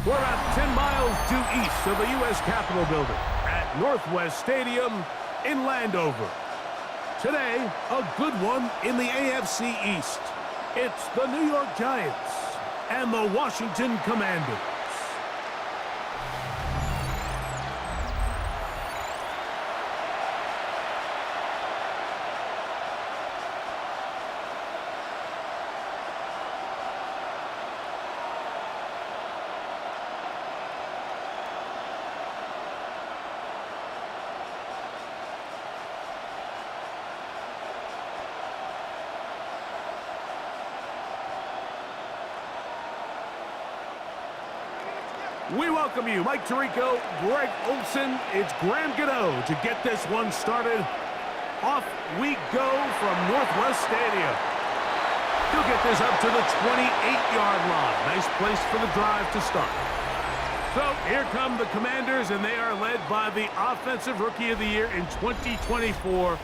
We're about 10 miles due east of the U.S. Capitol building at Northwest Stadium in Landover. Today, a good one in the AFC East. It's the New York Giants and the Washington Commanders. We welcome you, Mike Tirico, Greg Olson. It's Graham Gano to get this one started. Off we go from Northwest Stadium. He'll get this up to the 28-yard line. Nice place for the drive to start. So here come the Commanders, and they are led by the Offensive Rookie of the Year in 2024.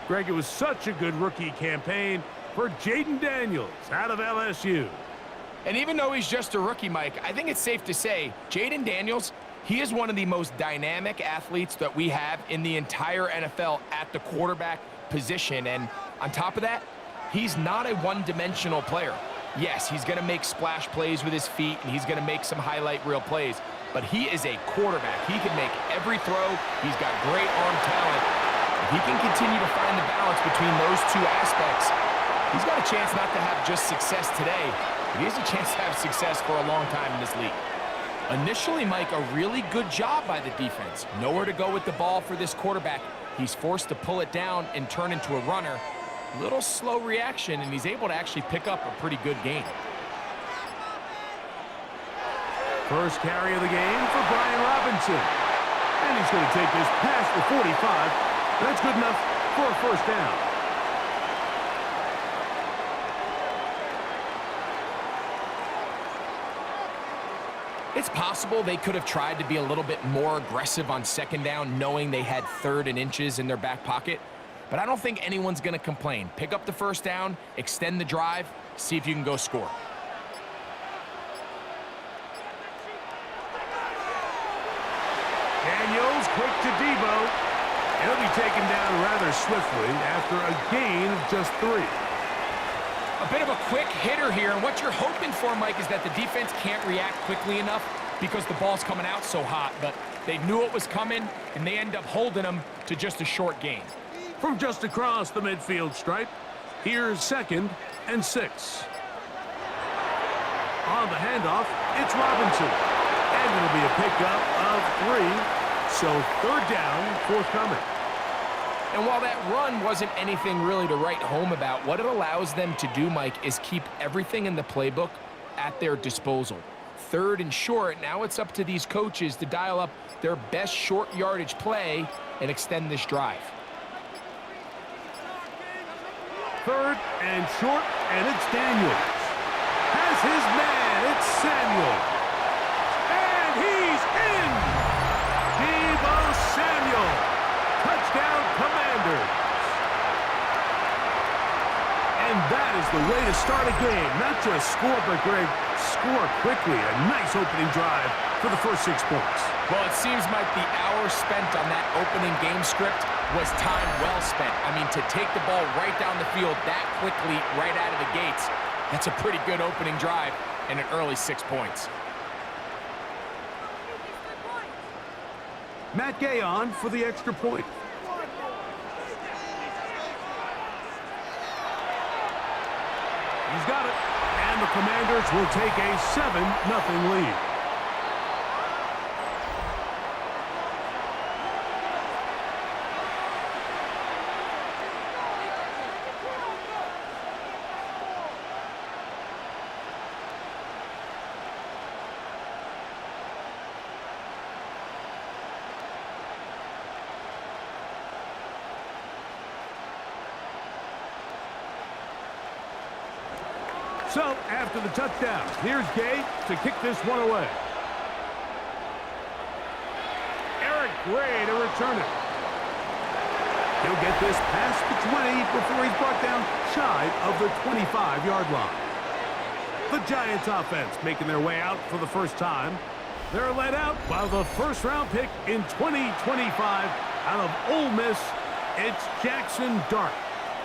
Greg, it was such a good rookie campaign for Jaden Daniels out of LSU. And even though he's just a rookie, Mike, I think it's safe to say Jaden Daniels, he is one of the most dynamic athletes that we have in the entire NFL at the quarterback position. And on top of that, he's not a one-dimensional player. Yes, he's going to make splash plays with his feet, and he's going to make some highlight reel plays. But he is a quarterback. He can make every throw. He's got great arm talent. If he can continue to find the balance between those two aspects, he's got a chance not to have just success today, but he has a chance to have success for a long time in this league. Initially, Mike, a really good job by the defense. Nowhere to go with the ball for this quarterback. He's forced to pull it down and turn into a runner. Little slow reaction, and he's able to actually pick up a pretty good gain. First carry of the game for Brian Robinson. And he's going to take this past the 45. That's good enough for a first down. It's possible they could have tried to be a little bit more aggressive on second down, knowing they had 3rd and inches in their back pocket. But I don't think anyone's going to complain. Pick up the first down, extend the drive, see if you can go score. Daniels quick to Debo. He'll be taken down rather swiftly after a gain of just 3. A bit of a quick hitter here, and what you're hoping for, Mike, is that the defense can't react quickly enough because the ball's coming out so hot. But they knew it was coming, and they end up holding them to just a short gain. From just across the midfield stripe, here's 2nd and 6. On the handoff, it's Robinson. And it'll be a pickup of 3, so 3rd down forthcoming. And while that run wasn't anything really to write home about, what it allows them to do, Mike, is keep everything in the playbook at their disposal. 3rd and short, now it's up to these coaches to dial up their best short yardage play and extend this drive. 3rd and short, and it's Daniels. Has his man, it's Samuel. And he's in! Debo Samuel. Touchdown, Commanders. And that is the way to start a game. Not just score, but, Greg, score quickly. A nice opening drive for the first 6 points. Well, it seems like the hour spent on that opening game script was time well spent. I mean, to take the ball right down the field that quickly, right out of the gates, that's a pretty good opening drive and an early 6 points. Matt Gay on for the extra point. He's got it. And the Commanders will take a 7-0 lead. So, after the touchdown, here's Gay to kick this one away. Eric Gray to return it. He'll get this past the 20 before he's brought down shy of the 25-yard line. The Giants offense making their way out for the first time. They're led out by the first-round pick in 2025 out of Ole Miss. It's Jackson Dart.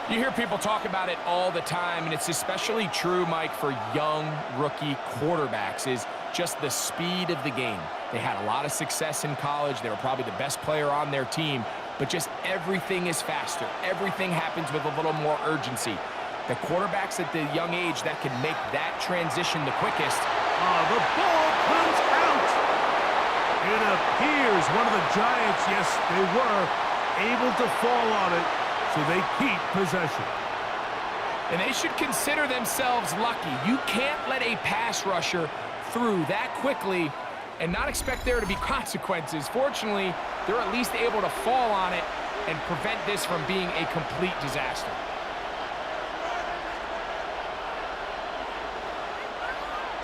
You hear people talk about it all the time, and it's especially true, Mike, for young rookie quarterbacks, is just the speed of the game. They had a lot of success in college. They were probably the best player on their team, but just everything is faster. Everything happens with a little more urgency. The quarterbacks at the young age that can make that transition the quickest. The ball comes out. It appears one of the Giants, yes, they were able to fall on it, so they keep possession. And they should consider themselves lucky. You can't let a pass rusher through that quickly and not expect there to be consequences. Fortunately, they're at least able to fall on it and prevent this from being a complete disaster.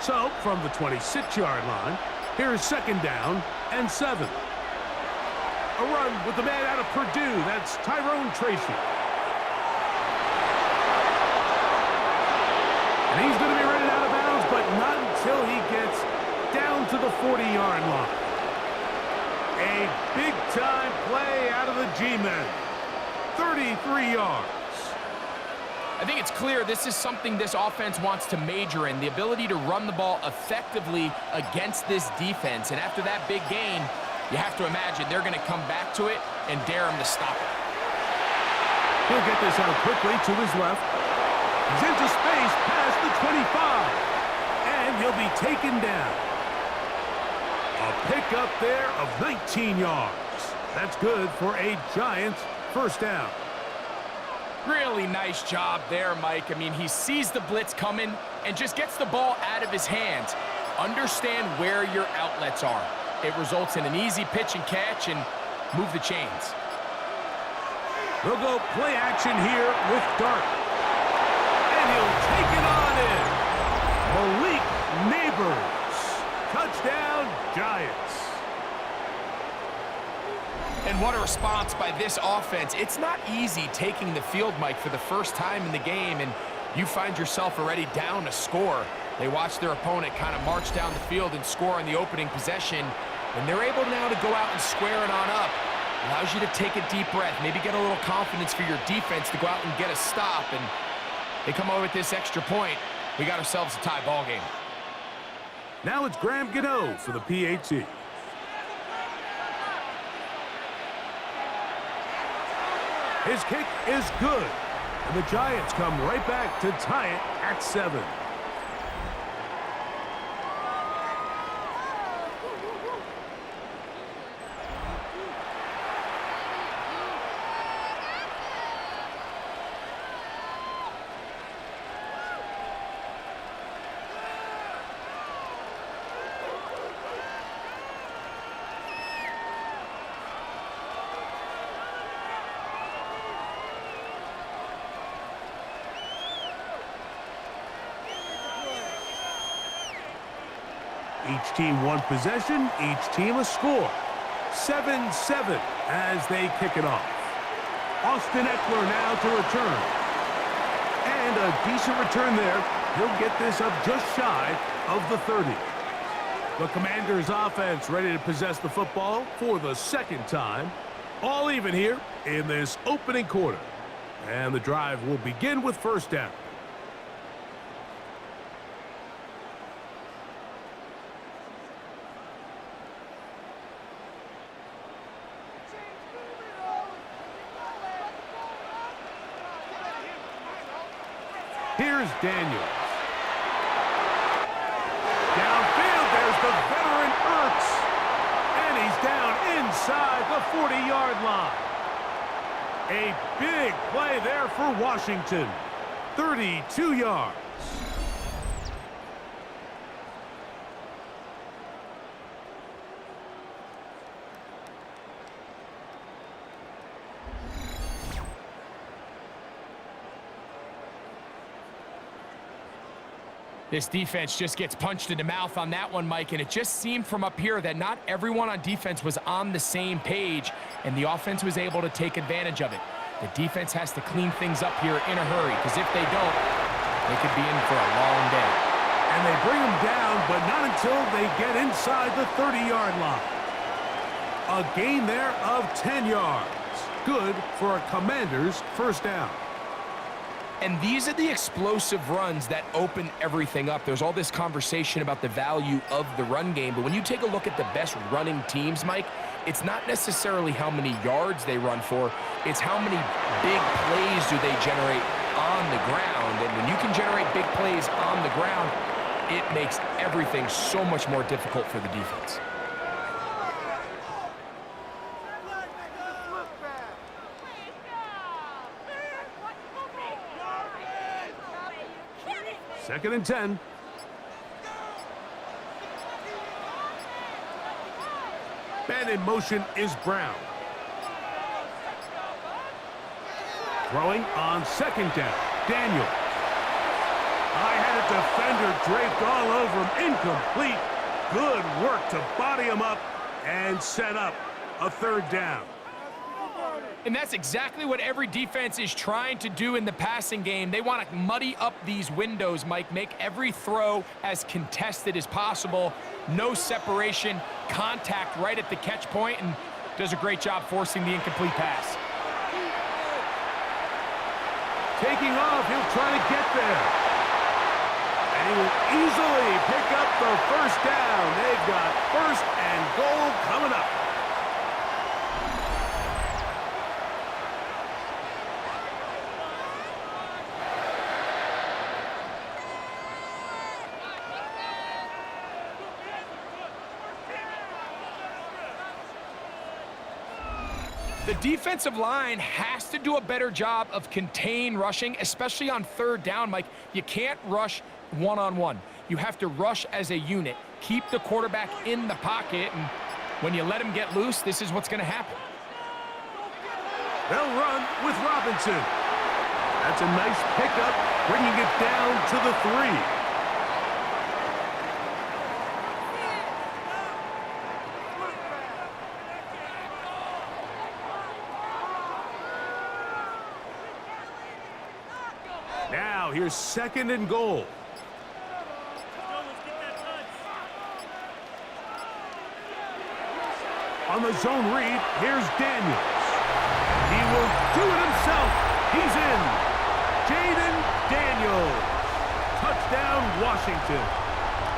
So, from the 26-yard line, here's second down and 7. A run with the man out of Purdue. That's Tyrone Tracy. And he's going to be running out of bounds, but not until he gets down to the 40-yard line. A big-time play out of the G-men. 33 yards. I think it's clear this is something this offense wants to major in, the ability to run the ball effectively against this defense. And after that big gain, you have to imagine they're going to come back to it and dare him to stop it. He'll get this out quickly to his left. He's into space past the 25. And he'll be taken down. A pickup there of 19 yards. That's good for a Giants first down. Really nice job there, Mike. I mean, he sees the blitz coming and just gets the ball out of his hands. Understand where your outlets are. It results in an easy pitch and catch and move the chains. They'll go play action here with Dart. And he'll take it on in. Malik Neighbors. Touchdown, Giants. And what a response by this offense. It's not easy taking the field, Mike, for the first time in the game, and you find yourself already down a score. They watch their opponent kind of march down the field and score on the opening possession, and they're able now to go out and square it on up. Allows you to take a deep breath, maybe get a little confidence for your defense to go out and get a stop, and they come over with this extra point. We got ourselves a tie ball game. Now it's Graham Gano for the PAT. His kick is good, and the Giants come right back to tie it at 7. Each team one possession, each team a score. 7-7 as they kick it off. Austin Eckler now to return. And a decent return there. He'll get this up just shy of the 30. The Commanders' offense ready to possess the football for the second time. All even here in this opening quarter. And the drive will begin with first down. Here's Daniels. Downfield, there's the veteran Ertz. And he's down inside the 40-yard line. A big play there for Washington. 32 yards. This defense just gets punched in the mouth on that one, Mike, and it just seemed from up here that not everyone on defense was on the same page, and the offense was able to take advantage of it. The defense has to clean things up here in a hurry, because if they don't, they could be in for a long day. And they bring him down, but not until they get inside the 30-yard line. A gain there of 10 yards. Good for a Commanders first down. And these are the explosive runs that open everything up. There's all this conversation about the value of the run game, but when you take a look at the best running teams, Mike, it's not necessarily how many yards they run for, it's how many big plays do they generate on the ground. And when you can generate big plays on the ground, it makes everything so much more difficult for the defense. Second and 10. Man in motion is Brown. Throwing on second down. Daniel. I had a defender draped all over him. Incomplete. Good work to body him up and set up a third down. And that's exactly what every defense is trying to do in the passing game. They want to muddy up these windows, Mike, make every throw as contested as possible. No separation, contact right at the catch point, and does a great job forcing the incomplete pass. Taking off, he'll try to get there. And he will easily pick up the first down. They've got first and goal coming up. The defensive line has to do a better job of contain rushing, especially on third down, Mike. You can't rush one-on-one. You have to rush as a unit. Keep the quarterback in the pocket, and when you let him get loose, this is what's going to happen. They'll run with Robinson. That's a nice pickup, bringing it down to the 3. Now, here's second and goal. On the zone read, here's Daniels. He will do it himself. He's in. Jaden Daniels. Touchdown, Washington.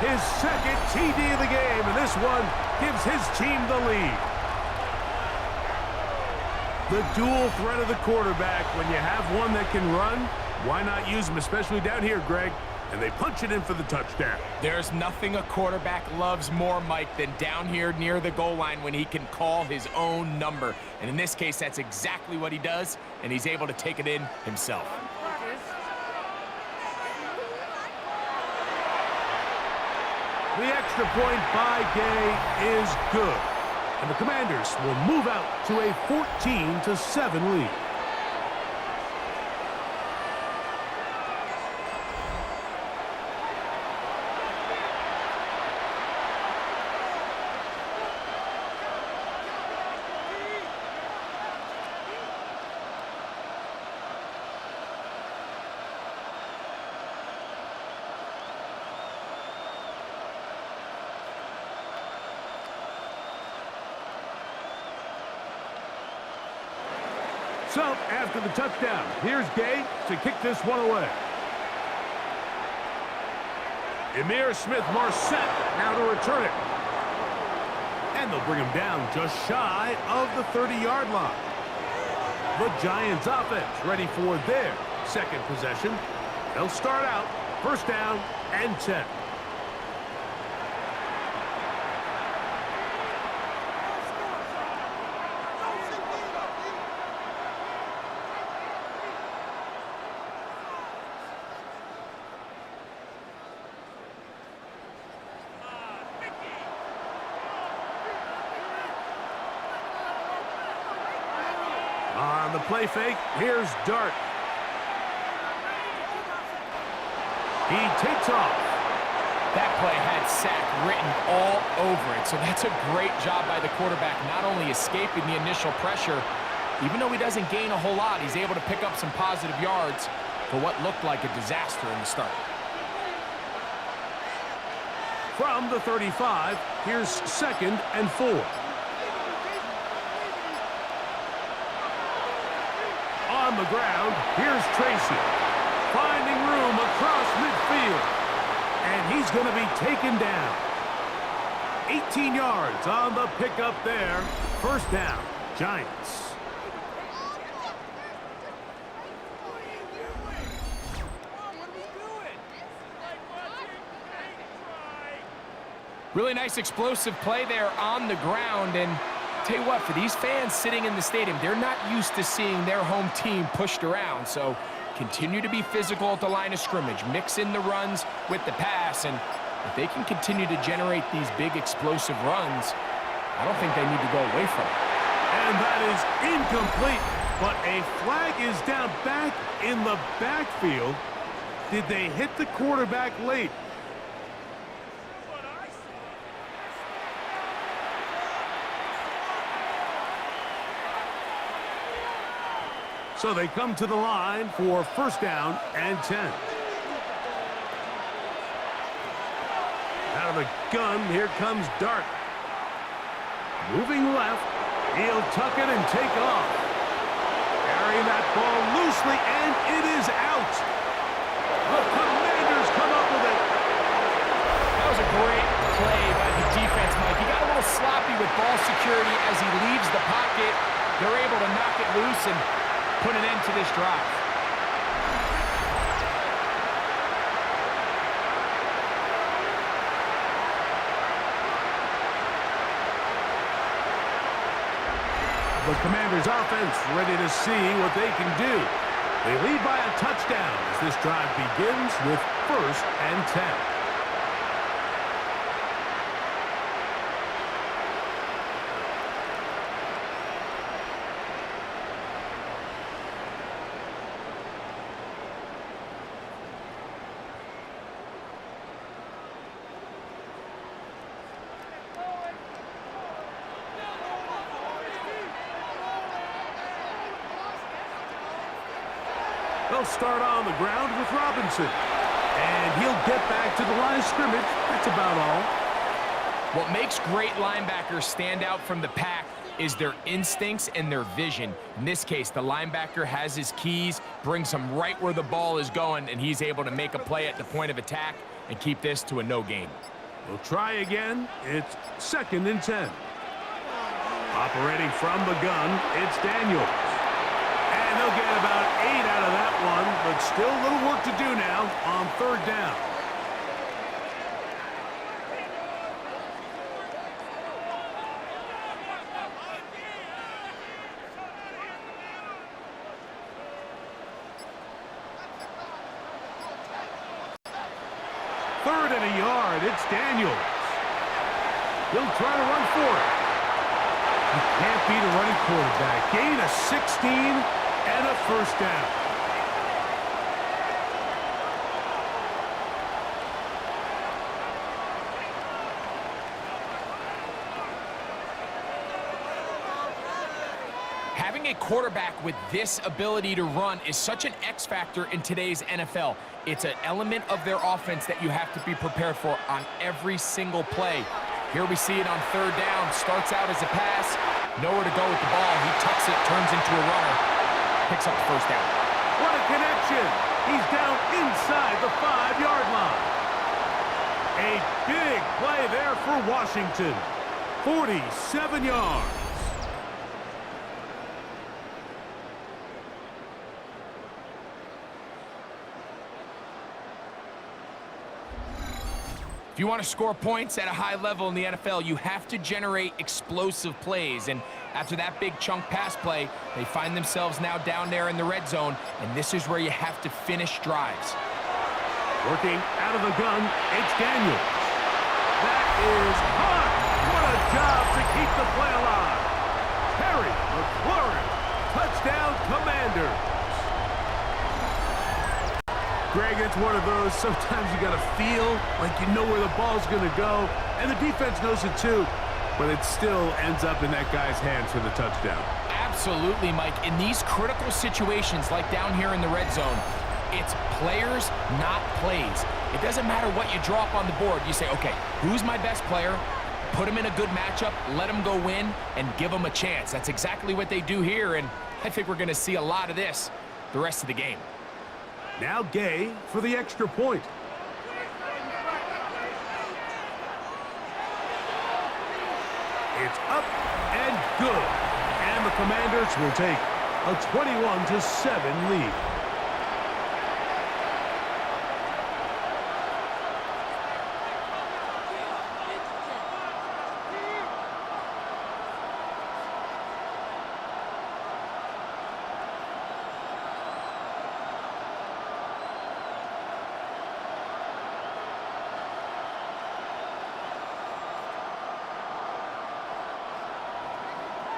His second TD of the game, and this one gives his team the lead. The dual threat of the quarterback. When you have one that can run, why not use him, especially down here, Greg? And they punch it in for the touchdown. There's nothing a quarterback loves more, Mike, than down here near the goal line when he can call his own number. And in this case, that's exactly what he does, and he's able to take it in himself. The extra point by Gay is good. And the Commanders will move out to a 14-7 lead. So, after the touchdown, here's Gay to kick this one away. Emir Smith-Marset now to return it. And they'll bring him down just shy of the 30-yard line. The Giants offense ready for their second possession. They'll start out first down and 10. On the play fake, here's Dart. He takes off. That play had sack written all over it, so that's a great job by the quarterback, not only escaping the initial pressure, even though he doesn't gain a whole lot, he's able to pick up some positive yards for what looked like a disaster in the start. From the 35, here's 2nd and 4. On the ground, here's Tracy. Finding room across midfield. And he's going to be taken down. 18 yards on the pickup there. First down, Giants. Really nice explosive play there on the ground. And tell you what, for these fans sitting in the stadium, they're not used to seeing their home team pushed around. So continue to be physical at the line of scrimmage. Mix in the runs with the pass. And if they can continue to generate these big explosive runs, I don't think they need to go away from it. And that is incomplete. But a flag is down back in the backfield. Did they hit the quarterback late? So they come to the line for first down and 10. Out of the gun, here comes Dart. Moving left, he'll tuck it and take off. Carrying that ball loosely, and it is out. The Commanders come up with it. That was a great play by the defense, Mike. He got a little sloppy with ball security as he leaves the pocket. They're able to knock it loose and put an end to this drive. The Commanders' offense ready to see what they can do. They lead by a touchdown as this drive begins with first and 10. They'll start on the ground with Robinson. And he'll get back to the line of scrimmage. That's about all. What makes great linebackers stand out from the pack is their instincts and their vision. In this case, the linebacker has his keys, brings him right where the ball is going, and he's able to make a play at the point of attack and keep this to a no gain. We'll try again. It's 2nd and 10. Operating from the gun, it's Daniels. And they'll get about 8 out of that one, but still a little work to do now on third down. Third and a yard, it's Daniels. He'll try to run for it. You can't beat a running quarterback. Gain of 16 and a first down. Having a quarterback with this ability to run is such an X factor in today's NFL. It's an element of their offense that you have to be prepared for on every single play. Here we see it on third down. Starts out as a pass. Nowhere to go with the ball. He tucks it, turns into a runner. Picks up the first down. What a connection. He's down inside the 5-yard line. A big play there for Washington. 47 yards. If you want to score points at a high level in the NFL, you have to generate explosive plays. And after that big chunk pass play, they find themselves now down there in the red zone, and this is where you have to finish drives. Working out of the gun, it's Daniels. That is hot. What a job to keep the play alive. Terry McLaurin, touchdown Commanders. Greg, it's one of those, sometimes you got to feel like you know where the ball's going to go, and the defense knows it too, but it still ends up in that guy's hands for the touchdown. Absolutely, Mike. In these critical situations, like down here in the red zone, It's players, not plays. It doesn't matter what you draw up on the board. You say, okay, who's my best player? Put him in a good matchup, let him go win, and give him a chance. That's exactly what they do here, and I think we're going to see a lot of this the rest of the game. Now Gay for the extra point. It's up and good. And the Commanders will take a 21-7 lead.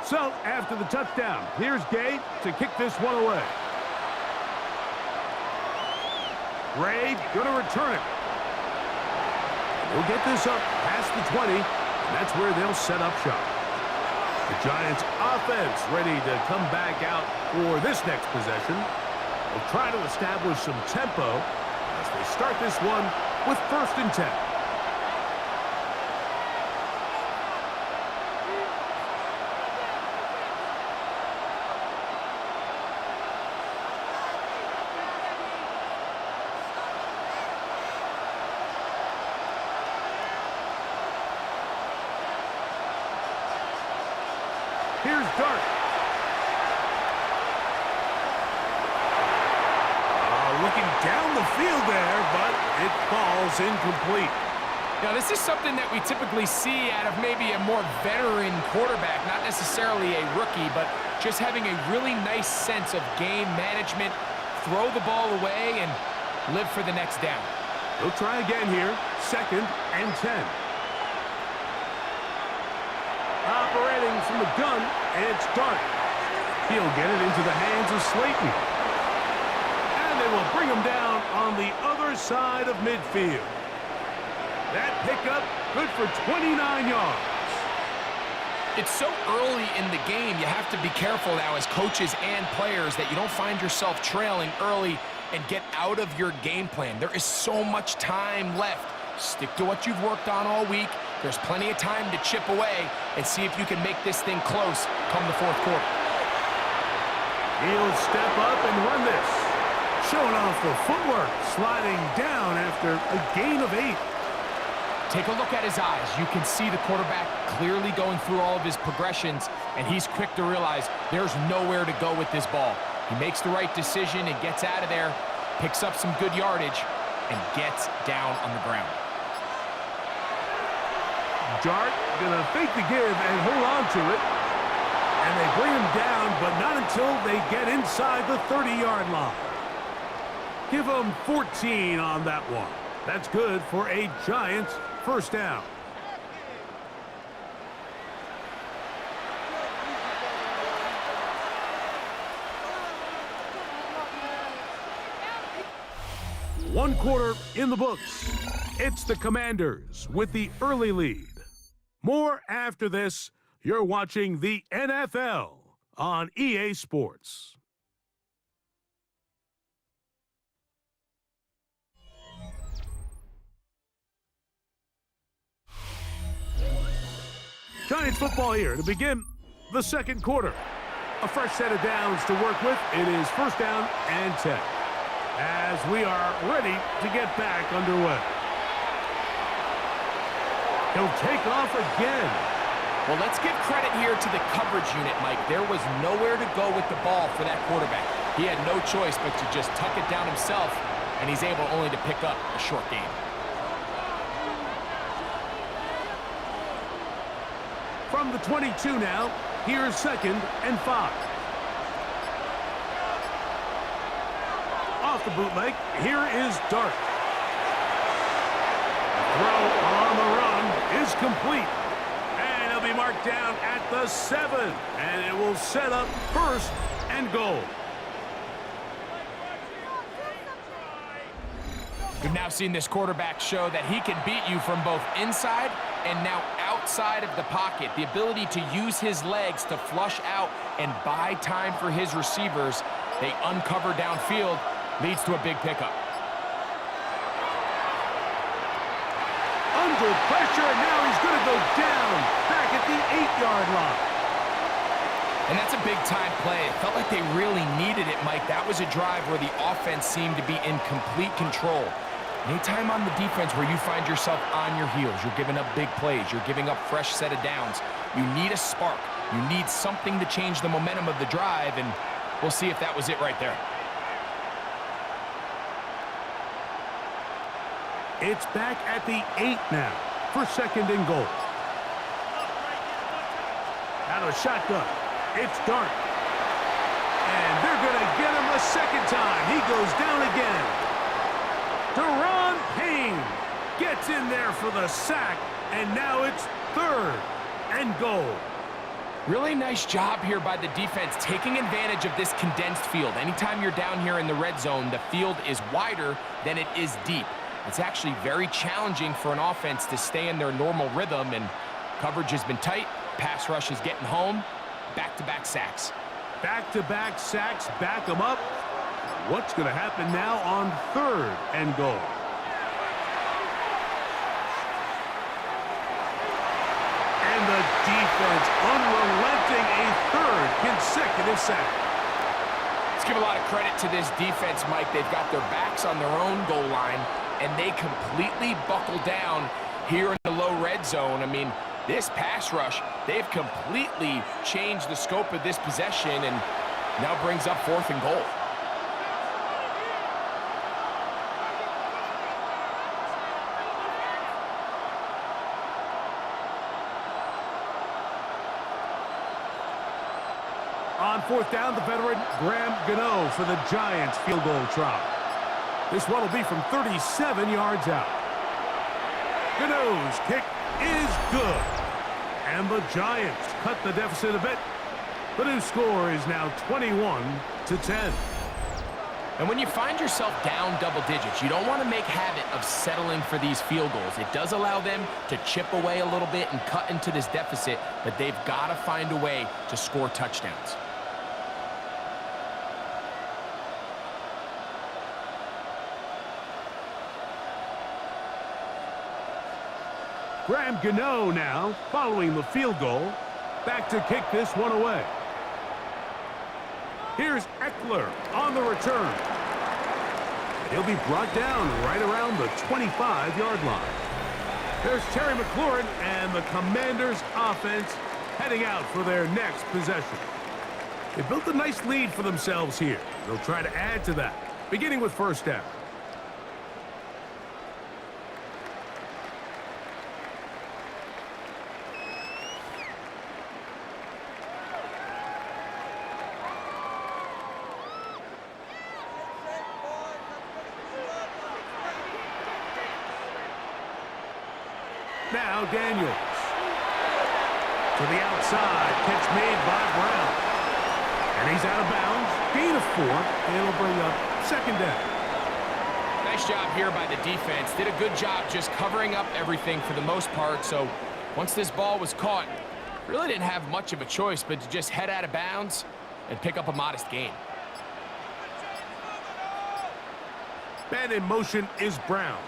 So, after the touchdown, here's Gay to kick this one away. Ray going to return it. We'll get this up past the 20, and that's where they'll set up shop. The Giants' offense ready to come back out for this next possession. They'll try to establish some tempo as they start this one with 1st and 10. Here's Dart. Looking down the field there, but it falls incomplete. Now, this is something that we typically see out of maybe a more veteran quarterback, not necessarily a rookie, but just having a really nice sense of game management, throw the ball away, and live for the next down. He'll try again here, 2nd and 10. Operating from the gun, it's Dart. He'll get it into the hands of Slayton. And they will bring him down on the other side of midfield. That pickup, good for 29 yards. It's so early in the game, you have to be careful now as coaches and players that you don't find yourself trailing early and get out of your game plan. There is so much time left. Stick to what you've worked on all week. There's plenty of time to chip away and see if you can make this thing close come the 4th quarter. He'll step up and run this. Showing off the footwork, sliding down after a gain of 8. Take a look at his eyes. You can see the quarterback clearly going through all of his progressions, and he's quick to realize there's nowhere to go with this ball. He makes the right decision and gets out of there, picks up some good yardage, and gets down on the ground. Dart gonna fake the give and hold on to it. And they bring him down, but not until they get inside the 30-yard line. Give them 14 on that one. That's good for a Giants 1st down. One quarter in the books. It's the Commanders with the early lead. More after this. You're watching the NFL on EA Sports. Giants football here to begin the 2nd quarter. A fresh set of downs to work with. It is 1st down and 10. As we are ready to get back underway. He'll take off again. Well, let's give credit here to the coverage unit, Mike. There was nowhere to go with the ball for that quarterback. He had no choice but to just tuck it down himself, and he's able only to pick up a short gain. From the 22 now, here's 2nd and 5. Off the bootleg, here is Dart. Throw on the run is complete. And he'll be marked down at the 7. And it will set up 1st and goal. We've now seen this quarterback show that he can beat you from both inside and now outside of the pocket. The ability to use his legs to flush out and buy time for his receivers. They uncover downfield, Leads to a big pickup. Under pressure, and now he's going to go down back at the 8-yard line. And that's a big-time play. It felt like they really needed it, Mike. That was a drive where the offense seemed to be in complete control. Anytime on the defense where you find yourself on your heels, you're giving up big plays, you're giving up fresh set of downs, you need a spark. You need something to change the momentum of the drive, and we'll see if that was it right there. It's back at the 8 now for 2nd and goal. Out of a shotgun. It's Dart. And they're going to get him a second time. He goes down again. Deron Payne gets in there for the sack, and now it's 3rd and goal. Really nice job here by the defense, taking advantage of this condensed field. Anytime you're down here in the red zone, the field is wider than it is deep. It's actually very challenging for an offense to stay in their normal rhythm, and coverage has been tight. Pass rush is getting home. Back-to-back sacks. Back-to-back sacks, back them up. What's going to happen now on 3rd and goal? And the defense unrelenting, a 3rd consecutive sack. Let's give a lot of credit to this defense, Mike. They've got their backs on their own goal line, and they completely buckle down here in the low red zone. I mean, this pass rush, they've completely changed the scope of this possession, and now brings up 4th and goal. On 4th down, the veteran Graham Gano for the Giants field goal try. This one will be from 37 yards out. Gano's kick is good. And the Giants cut the deficit a bit. The new score is now 21-10. And when you find yourself down double digits, you don't want to make habit of settling for these field goals. It does allow them to chip away a little bit and cut into this deficit, but they've got to find a way to score touchdowns. Graham Gano now, following the field goal, back to kick this one away. Here's Eckler on the return. He'll be brought down right around the 25-yard line. There's Terry McLaurin, and the Commanders' offense heading out for their next possession. They built a nice lead for themselves here. They'll try to add to that, beginning with 1st down. Now Daniels. To the outside. Catch made by Brown. And he's out of bounds. Gain of 4. And it'll bring up 2nd down. Nice job here by the defense. Did a good job just covering up everything for the most part. So once this ball was caught, really didn't have much of a choice but to just head out of bounds and pick up a modest gain. Man in motion is Brown.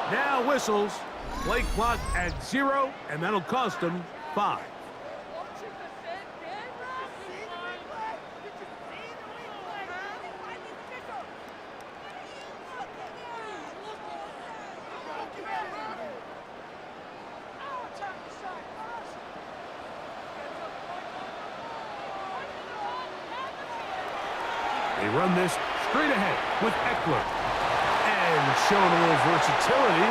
Now whistles. Play clock at 0, and that'll cost him 5. They run this straight ahead with Eckler. And showing a little versatility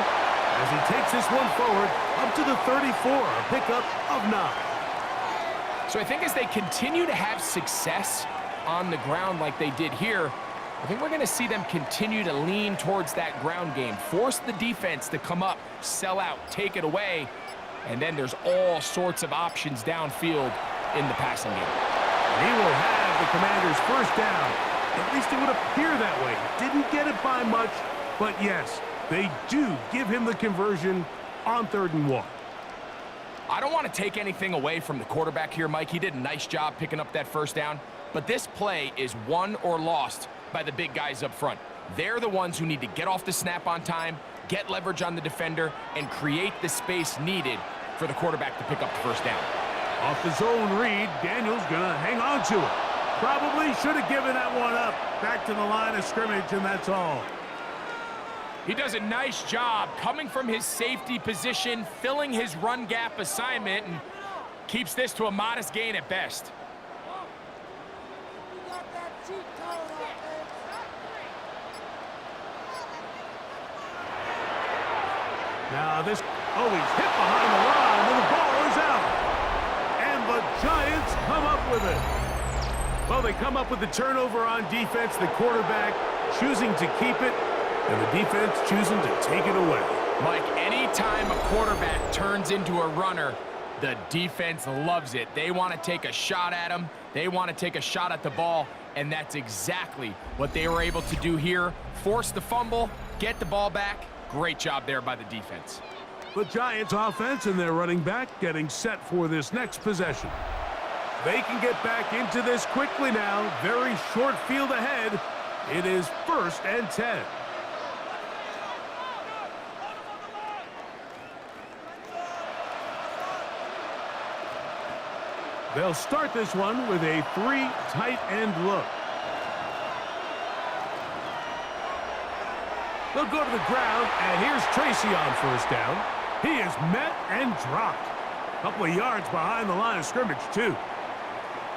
as he takes this one forward up to the 34, a pickup of 9. So I think as they continue to have success on the ground like they did here, I think we're going to see them continue to lean towards that ground game, force the defense to come up, sell out, take it away, and then there's all sorts of options downfield in the passing game. And he will have the Commanders' 1st down. At least it would appear that way. Didn't get it by much, but yes, they do give him the conversion on 3rd and 1. I don't want to take anything away from the quarterback here, Mike. He did a nice job picking up that 1st down. But this play is won or lost by the big guys up front. They're the ones who need to get off the snap on time, get leverage on the defender, and create the space needed for the quarterback to pick up the first down. Off the zone read, Daniels gonna hang on to it. Probably should have given that one up. Back to the line of scrimmage, and that's all. He does a nice job coming from his safety position, filling his run gap assignment, and keeps this to a modest gain at best. Now this, he's hit behind the line, and the ball is out. And the Giants come up with it. Well, they come up with the turnover on defense, the quarterback choosing to keep it, and the defense choosing to take it away. Mike, anytime a quarterback turns into a runner, the defense loves it. They want to take a shot at him. They want to take a shot at the ball, and that's exactly what they were able to do here. Force the fumble, get the ball back. Great job there by the defense. The Giants offense and their running back getting set for this next possession. They can get back into this quickly now. Very short field ahead. It is 1st and 10. They'll start this one with a 3 tight end look. They'll go to the ground, and here's Tracy on first down. He is met and dropped. A couple of yards behind the line of scrimmage, too.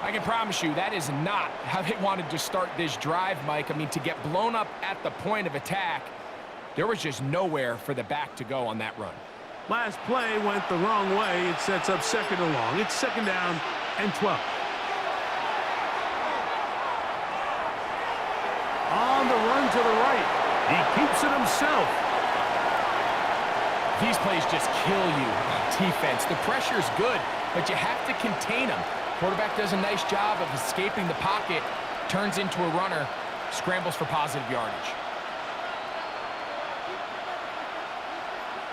I can promise you that is not how they wanted to start this drive, Mike. I mean, to get blown up at the point of attack, there was just nowhere for the back to go on that run. Last play went the wrong way. It sets up 2nd and long. It's 2nd down and 12. On the run to the right. He keeps it himself. These plays just kill you on defense. The pressure's good, but you have to contain them. Quarterback does a nice job of escaping the pocket, turns into a runner, scrambles for positive yardage.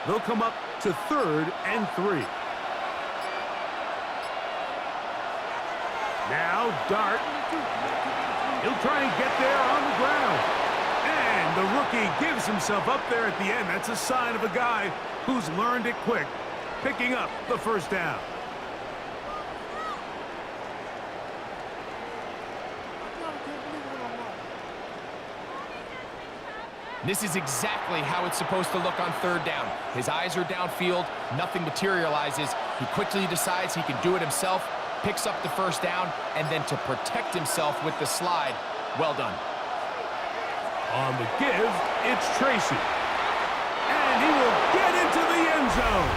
They'll come up to 3rd and 3. Now Dart. He'll try and get there on the ground. And the rookie gives himself up there at the end. That's a sign of a guy who's learned it quick, picking up the first down. This is exactly how it's supposed to look on 3rd down. His eyes are downfield, nothing materializes. He quickly decides he can do it himself, picks up the first down, and then to protect himself with the slide, well done. On the give, it's Tracy. And he will get into the end zone.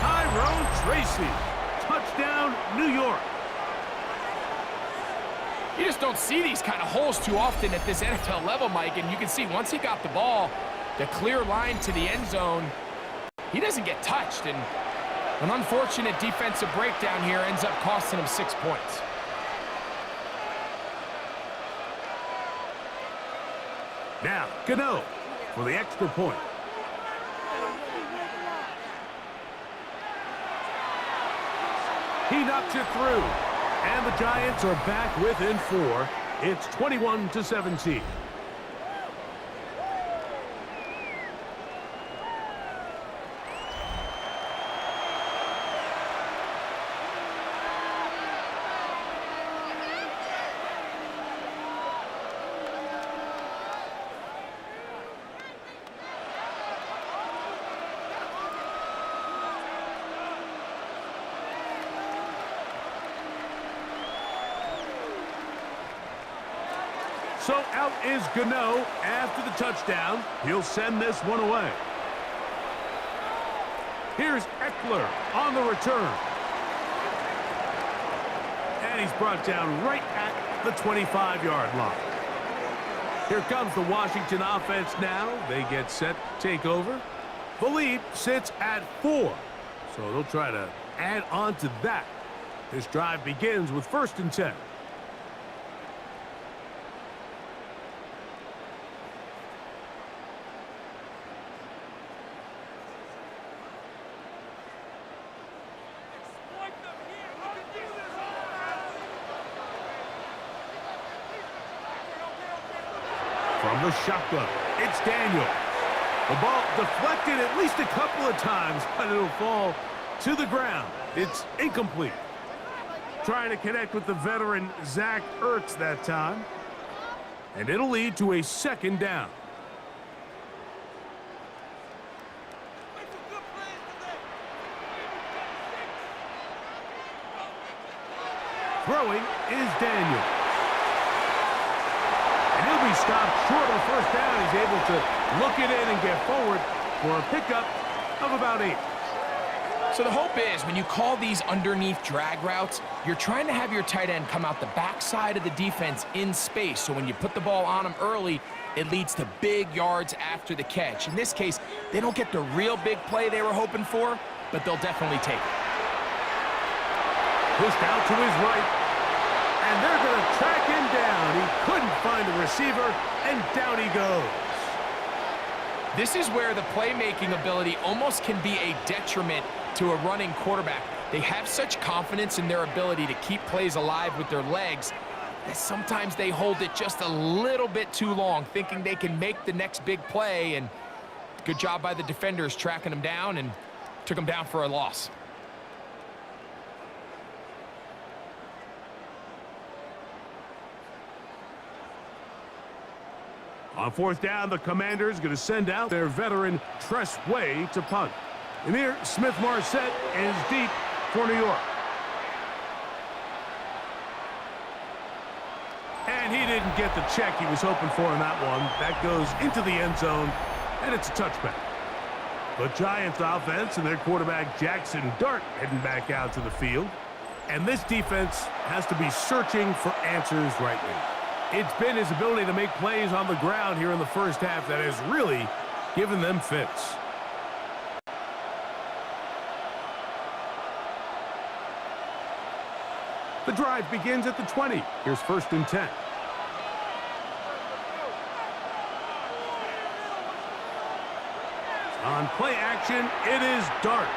Tyrone Tracy. Touchdown, New York. You just don't see these kind of holes too often at this NFL level, Mike, and you can see once he got the ball, the clear line to the end zone, he doesn't get touched, and an unfortunate defensive breakdown here ends up costing him 6 points. Now, Gano for the extra point. He knocks it through. And the Giants are back within 4. It's 21-17. So out is Gano after the touchdown. He'll send this one away. Here's Eckler on the return. And he's brought down right at the 25-yard line. Here comes the Washington offense now. They get set to take over. The lead sits at 4. So they'll try to add on to that. This drive begins with 1st and 10. from the shotgun. It's Daniel. The ball deflected at least a couple of times, but it'll fall to the ground. It's incomplete. Trying to connect with the veteran Zach Ertz that time. And it'll lead to a second down. Throwing is Daniel. And he'll be stopped short of the first down. He's able to look it in and get forward for a pickup of about 8. So the hope is when you call these underneath drag routes, you're trying to have your tight end come out the backside of the defense in space. So when you put the ball on him early, it leads to big yards after the catch. In this case, they don't get the real big play they were hoping for, but they'll definitely take it. Pushed out to his right. And they're going to track him down. He couldn't find a receiver, and down he goes. This is where the playmaking ability almost can be a detriment to a running quarterback. They have such confidence in their ability to keep plays alive with their legs that sometimes they hold it just a little bit too long, thinking they can make the next big play, and good job by the defenders tracking him down and took him down for a loss. On fourth down, the Commanders going to send out their veteran Tress Way to punt. And here, Smith-Marset is deep for New York. And he didn't get the check he was hoping for in that one. That goes into the end zone, and it's a touchback. The Giants offense and their quarterback Jackson Dart heading back out to the field. And this defense has to be searching for answers right now. It's been his ability to make plays on the ground here in the first half that has really given them fits. The drive begins at the 20. Here's 1st and 10. On play action, it is Dart.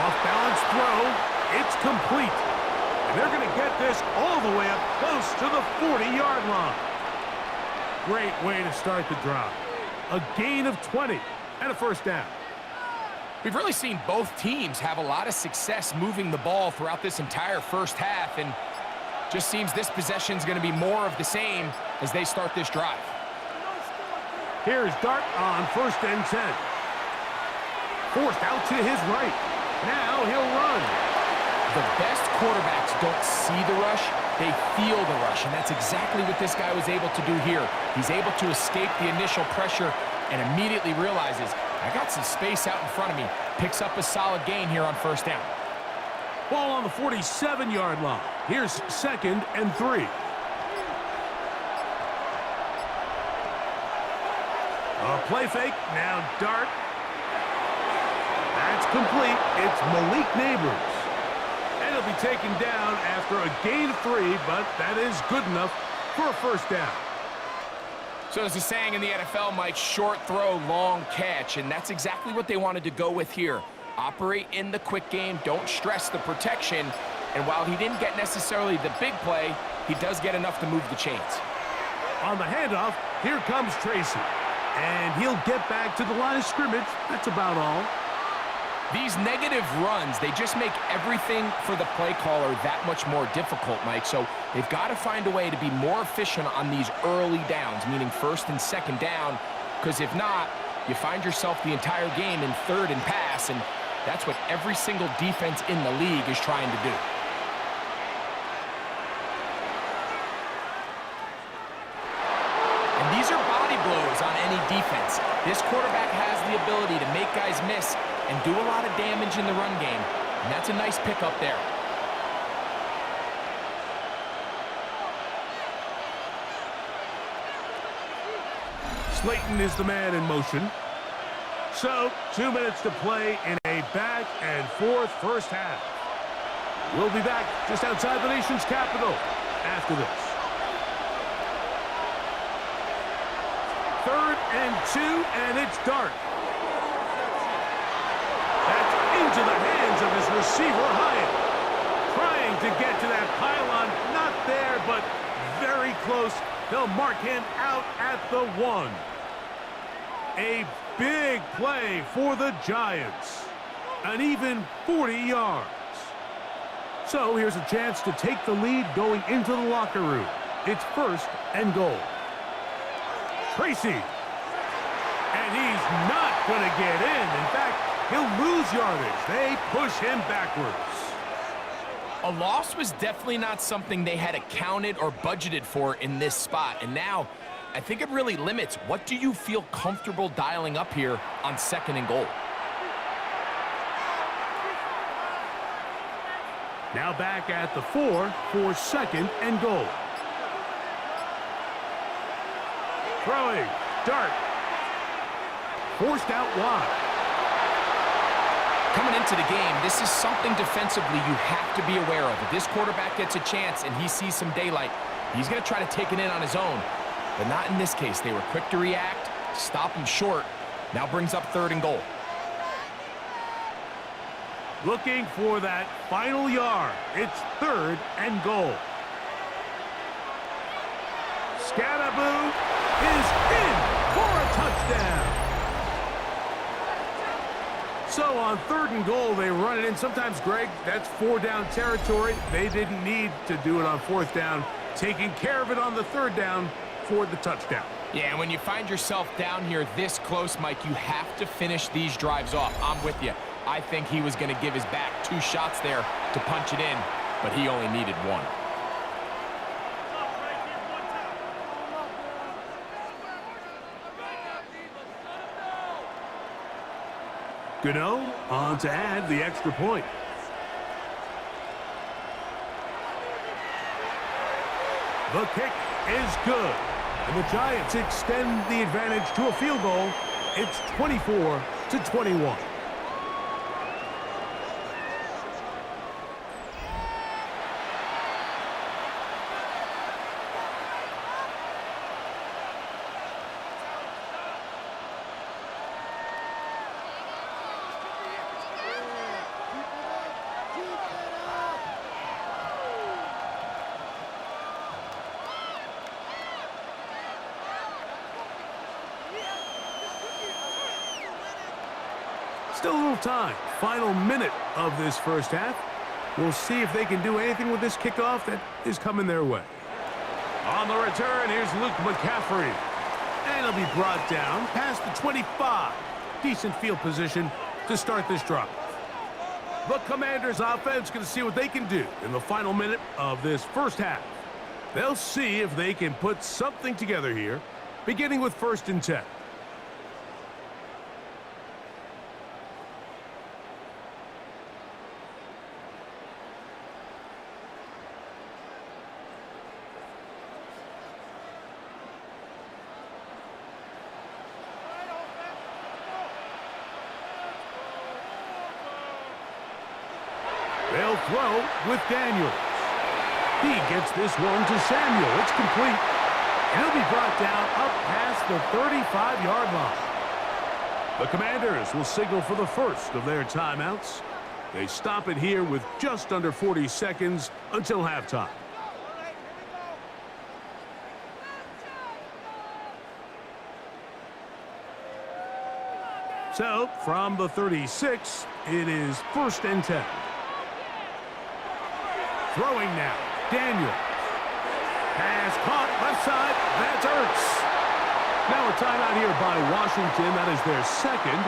Off-balance throw. It's complete. And they're going to get this all the way up close to the 40-yard line. Great way to start the drive. A gain of 20 and a first down. We've really seen both teams have a lot of success moving the ball throughout this entire first half, and just seems this possession is going to be more of the same as they start this drive. Here's Dart on 1st and 10. Forced out to his right. Now he'll run. The best quarterbacks don't see the rush, they feel the rush, and that's exactly what this guy was able to do here. He's able to escape the initial pressure and immediately realizes, I got some space out in front of me. Picks up a solid gain here on first down. Ball on the 47-yard line. Here's 2nd and 3. A play fake, now Dart. That's complete. It's Malik Neighbors. And he'll be taken down after a gain of 3, but that is good enough for a first down. So there's a saying in the NFL, Mike, short throw, long catch, and that's exactly what they wanted to go with here. Operate in the quick game, don't stress the protection, and while he didn't get necessarily the big play, he does get enough to move the chains. On the handoff, here comes Tracy, and he'll get back to the line of scrimmage. That's about all. These negative runs, they just make everything for the play caller that much more difficult, Mike. So they've got to find a way to be more efficient on these early downs, meaning 1st and 2nd down, because if not, you find yourself the entire game in 3rd and pass, and that's what every single defense in the league is trying to do. And these are body blows on any defense. This quarterback has the ability to make guys miss and do a lot of damage in the run game. And that's a nice pickup there. Slayton is the man in motion. So, 2 minutes to play in a back-and-forth first half. We'll be back just outside the nation's capital after this. 3rd and 2, and it's Dart. That's into the hands of his receiver, Hyatt. Trying to get to that pylon. Not there, but very close. They'll mark him out at the 1. A big play for the Giants. An even 40 yards. So here's a chance to take the lead going into the locker room. It's 1st and goal. Tracy. And he's not going to get in. In fact, he'll lose yardage. They push him backwards. A loss was definitely not something they had accounted or budgeted for in this spot. And now, I think it really limits what do you feel comfortable dialing up here on 2nd and goal. Now back at the 4 for 2nd and goal. Throwing. Dart. Forced out wide. Coming into the game, this is something defensively you have to be aware of. If this quarterback gets a chance and he sees some daylight, he's going to try to take it in on his own. But not in this case. They were quick to react, stop him short. Now brings up 3rd and goal. Looking for that final yard. It's 3rd and goal. Scatterboo is in for a touchdown. So on 3rd and goal, they run it in. Sometimes, Greg, that's 4-down territory. They didn't need to do it on 4th down. Taking care of it on the 3rd down for the touchdown. Yeah, and when you find yourself down here this close, Mike, you have to finish these drives off. I'm with you. I think he was going to give his back 2 shots there to punch it in, but he only needed 1. Gano on to add the extra point. The kick is good. And the Giants extend the advantage to a field goal. It's 24-21. Still a little time. Final minute of this first half. We'll see if they can do anything with this kickoff that is coming their way. On the return, here's Luke McCaffrey. And he'll be brought down past the 25. Decent field position to start this drive. The Commanders' offense going to see what they can do in the final minute of this first half. They'll see if they can put something together here, beginning with 1st and 10. They'll throw with Daniels. He gets this one to Samuel. It's complete. And he'll be brought down up past the 35-yard line. The Commanders will signal for the first of their timeouts. They stop it here with just under 40 seconds until halftime. So, from the 36, it is 1st and 10. Throwing now. Daniel. Pass caught left side. That's Ertz. Now a timeout here by Washington. That is their 2nd.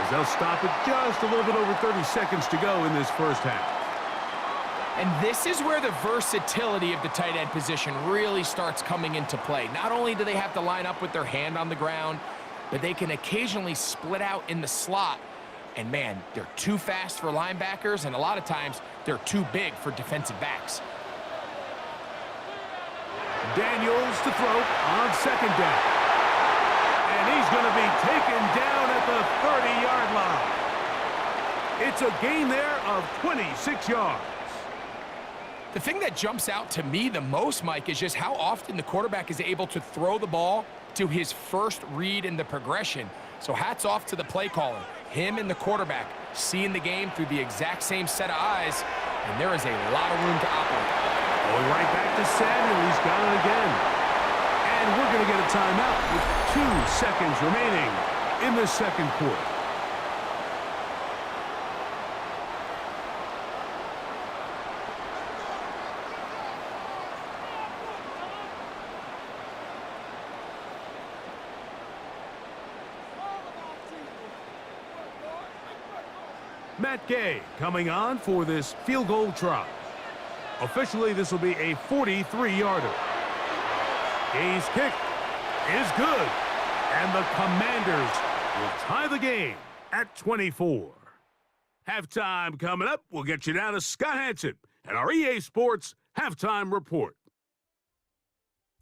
As they'll stop it just a little bit over 30 seconds to go in this first half. And this is where the versatility of the tight end position really starts coming into play. Not only do they have to line up with their hand on the ground, but they can occasionally split out in the slot. And man, they're too fast for linebackers, and a lot of times they're too big for defensive backs. Daniels to throw on 2nd down. And he's going to be taken down at the 30-yard line. It's a gain there of 26 yards. The thing that jumps out to me the most, Mike, is just how often the quarterback is able to throw the ball to his first read in the progression. So hats off to the play caller. Him and the quarterback seeing the game through the exact same set of eyes, and there is a lot of room to operate. Going right back to Samuel. He's got it again. And we're going to get a timeout with 2 seconds remaining in the second quarter. Matt Gay coming on for this field goal try. Officially, this will be a 43-yarder. Gay's kick is good, and the Commanders will tie the game at 24. Halftime coming up. We'll get you down to Scott Hanson and our EA Sports Halftime Report.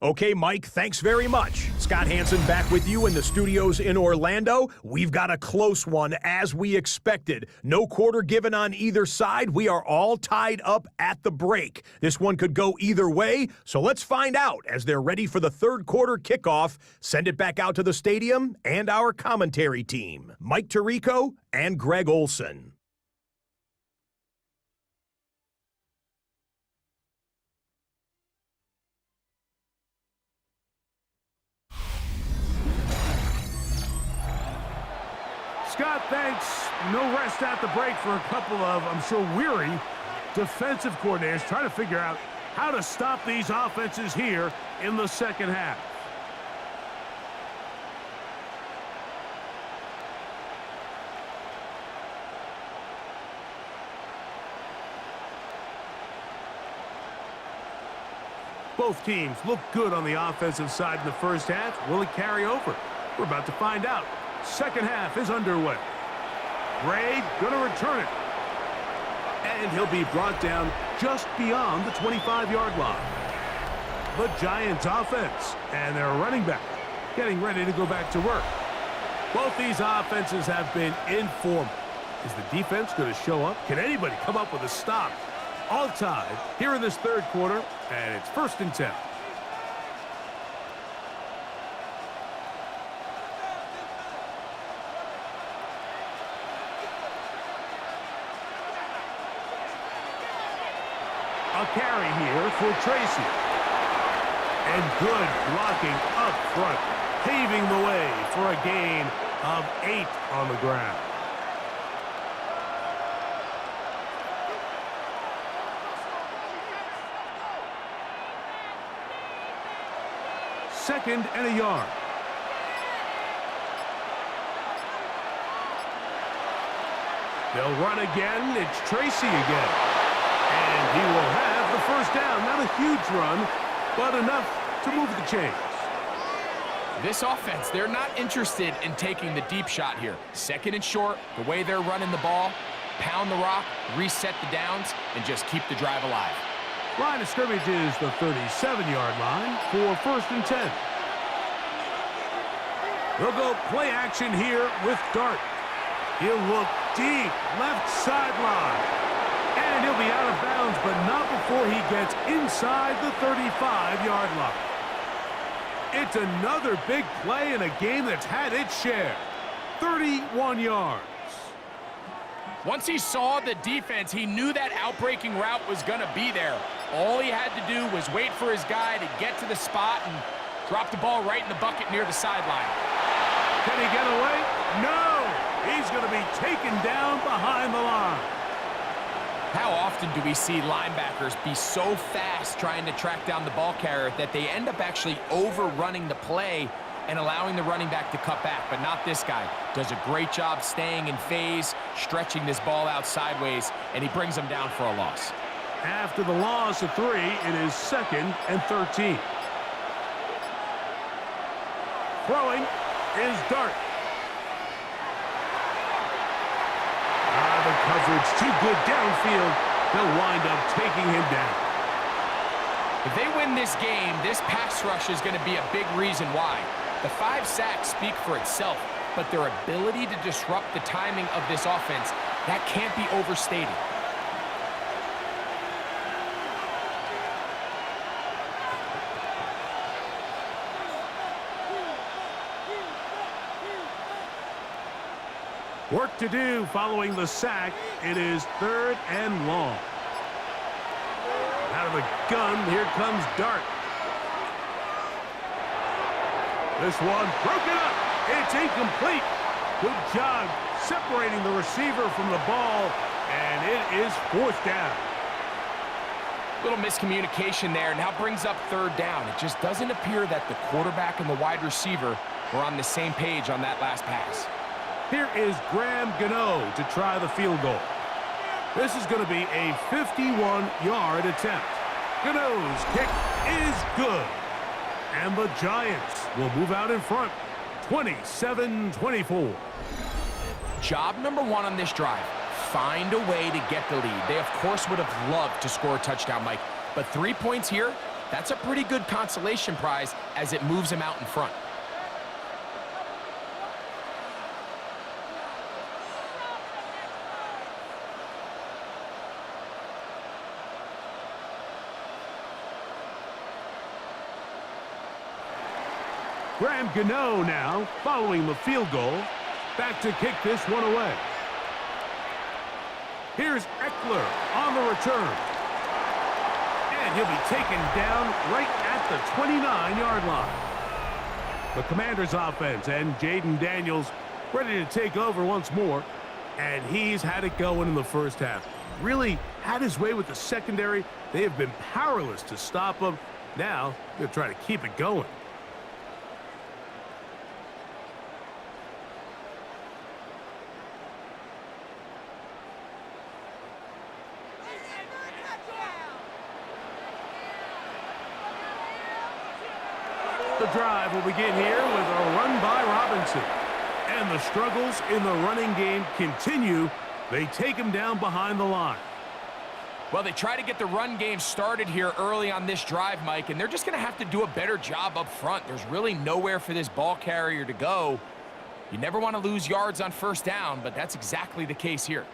Okay, Mike, thanks very much. Scott Hanson back with you in the studios in Orlando. We've got a close one, as we expected. No quarter given on either side. We are all tied up at the break. This one could go either way, so let's find out as they're ready for the third quarter kickoff. Send it back out to the stadium and our commentary team, Mike Tirico and Greg Olson. Scott, thanks. No rest at the break for a couple of, I'm sure, weary defensive coordinators trying to figure out how to stop these offenses here in the second half. Both teams look good on the offensive side in the first half. Will it carry over? We're about to find out. Second half is underway. Gray going to return it. And he'll be brought down just beyond the 25-yard line. The Giants offense and their running back getting ready to go back to work. Both these offenses have been informed. Is the defense going to show up? Can anybody come up with a stop? All tied here in this third quarter, and it's 1st and 10. A carry here for Tracy. And good blocking up front, paving the way for a gain of 8 on the ground. Second and a yard. They'll run again. It's Tracy again. And he will have the first down. Not a huge run, but enough to move the chains. This offense, they're not interested in taking the deep shot here. Second and short, the way they're running the ball, pound the rock, reset the downs, and just keep the drive alive. Line of scrimmage is the 37-yard line for 1st and 10. They'll go play action here with Dart. He'll look deep, left sideline. And he'll be out of bounds, but not before he gets inside the 35-yard line. It's another big play in a game that's had its share. 31 yards. Once he saw the defense, he knew that outbreaking route was going to be there. All he had to do was wait for his guy to get to the spot and drop the ball right in the bucket near the sideline. Can he get away? No! He's going to be taken down behind the line. How often do we see linebackers be so fast trying to track down the ball carrier that they end up actually overrunning the play and allowing the running back to cut back? But not this guy. Does a great job staying in phase, stretching this ball out sideways, and he brings them down for a loss. After the loss of 3, it is 2nd and 13. Throwing is Dart. The coverage too good downfield. They'll wind up taking him down. If they win this game, this pass rush is going to be a big reason why. The 5 sacks speak for itself, but their ability to disrupt the timing of this offense, that can't be overstated. Work to do following the sack. It is 3rd and long. Out of the gun, here comes Dart. This one broken up. It's incomplete. Good job separating the receiver from the ball, and it is fourth down. Little miscommunication there, now brings up third down. It just doesn't appear that the quarterback and the wide receiver were on the same page on that last pass. Here is Graham Gano to try the field goal. This is going to be a 51-yard attempt. Gano's kick is good. And the Giants will move out in front, 27-24. Job number one on this drive, find a way to get the lead. They, of course, would have loved to score a touchdown, Mike. But 3 points here, that's a pretty good consolation prize as it moves them out in front. Graham Gano now following the field goal. Back to kick this one away. Here's Eckler on the return. And he'll be taken down right at the 29-yard line. The Commanders' offense and Jaden Daniels ready to take over once more. And he's had it going in the first half. Really had his way with the secondary. They have been powerless to stop him. Now they'll try to keep it going. The drive will begin here with a run by Robinson. And the struggles in the running game continue. They take him down behind the line. Well, they try to get the run game started here early on this drive, Mike, and they're just going to have to do a better job up front. There's really nowhere for this ball carrier to go. You never want to lose yards on first down, but that's exactly the case here.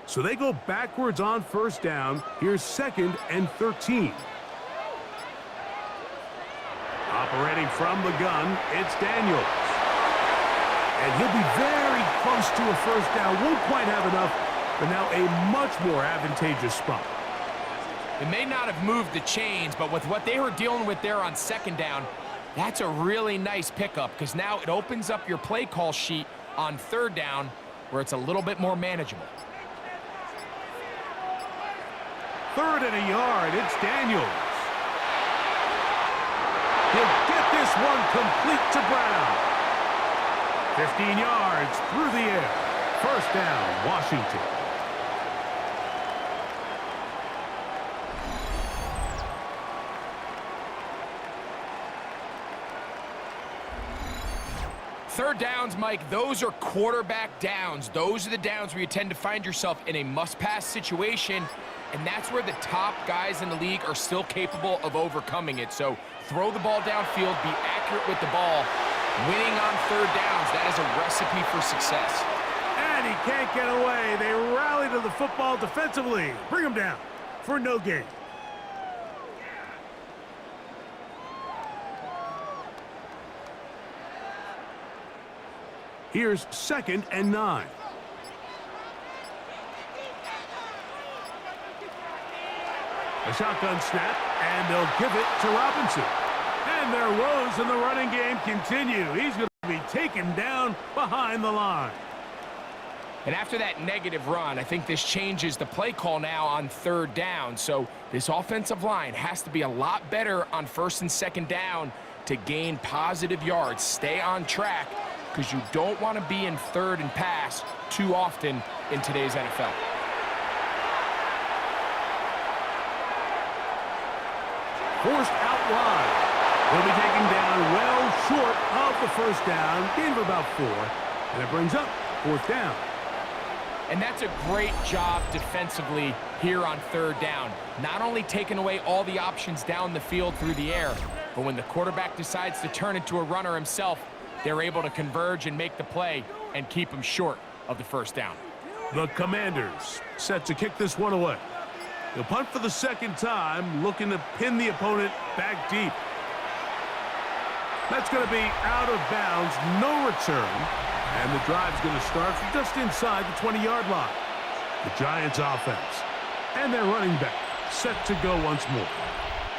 So they go backwards on first down. Here's 2nd and 13. Operating from the gun, it's Daniels. And he'll be very close to a first down. Won't quite have enough, but now a much more advantageous spot. It may not have moved the chains, but with what they were dealing with there on 2nd down, that's a really nice pickup because now it opens up your play call sheet on 3rd down where it's a little bit more manageable. 3rd and a yard, it's Daniels. He'll get this one complete to Brown. 15 yards through the air. First down, Washington. Third downs, Mike, those are quarterback downs. Those are the downs where you tend to find yourself in a must-pass situation, and that's where the top guys in the league are still capable of overcoming it. So throw the ball downfield, be accurate with the ball. Winning on 3rd downs, that is a recipe for success. And he can't get away. They rally to the football defensively. Bring him down for no gain. Here's 2nd and 9. A shotgun snap, and they'll give it to Robinson. And their woes in the running game continue. He's going to be taken down behind the line. And after that negative run, I think this changes the play call now on 3rd down. So this offensive line has to be a lot better on 1st and 2nd down to gain positive yards. Stay on track because you don't want to be in 3rd and pass too often in today's NFL. Forced out wide. They'll be taken down well short of the first down. Gain of about 4. And it brings up 4th down. And that's a great job defensively here on 3rd down. Not only taking away all the options down the field through the air, but when the quarterback decides to turn into a runner himself, they're able to converge and make the play and keep him short of the first down. The Commanders set to kick this one away. They'll punt for the 2nd time, looking to pin the opponent back deep. That's going to be out of bounds, no return. And the drive's going to start from just inside the 20-yard line. The Giants offense and their running back set to go once more.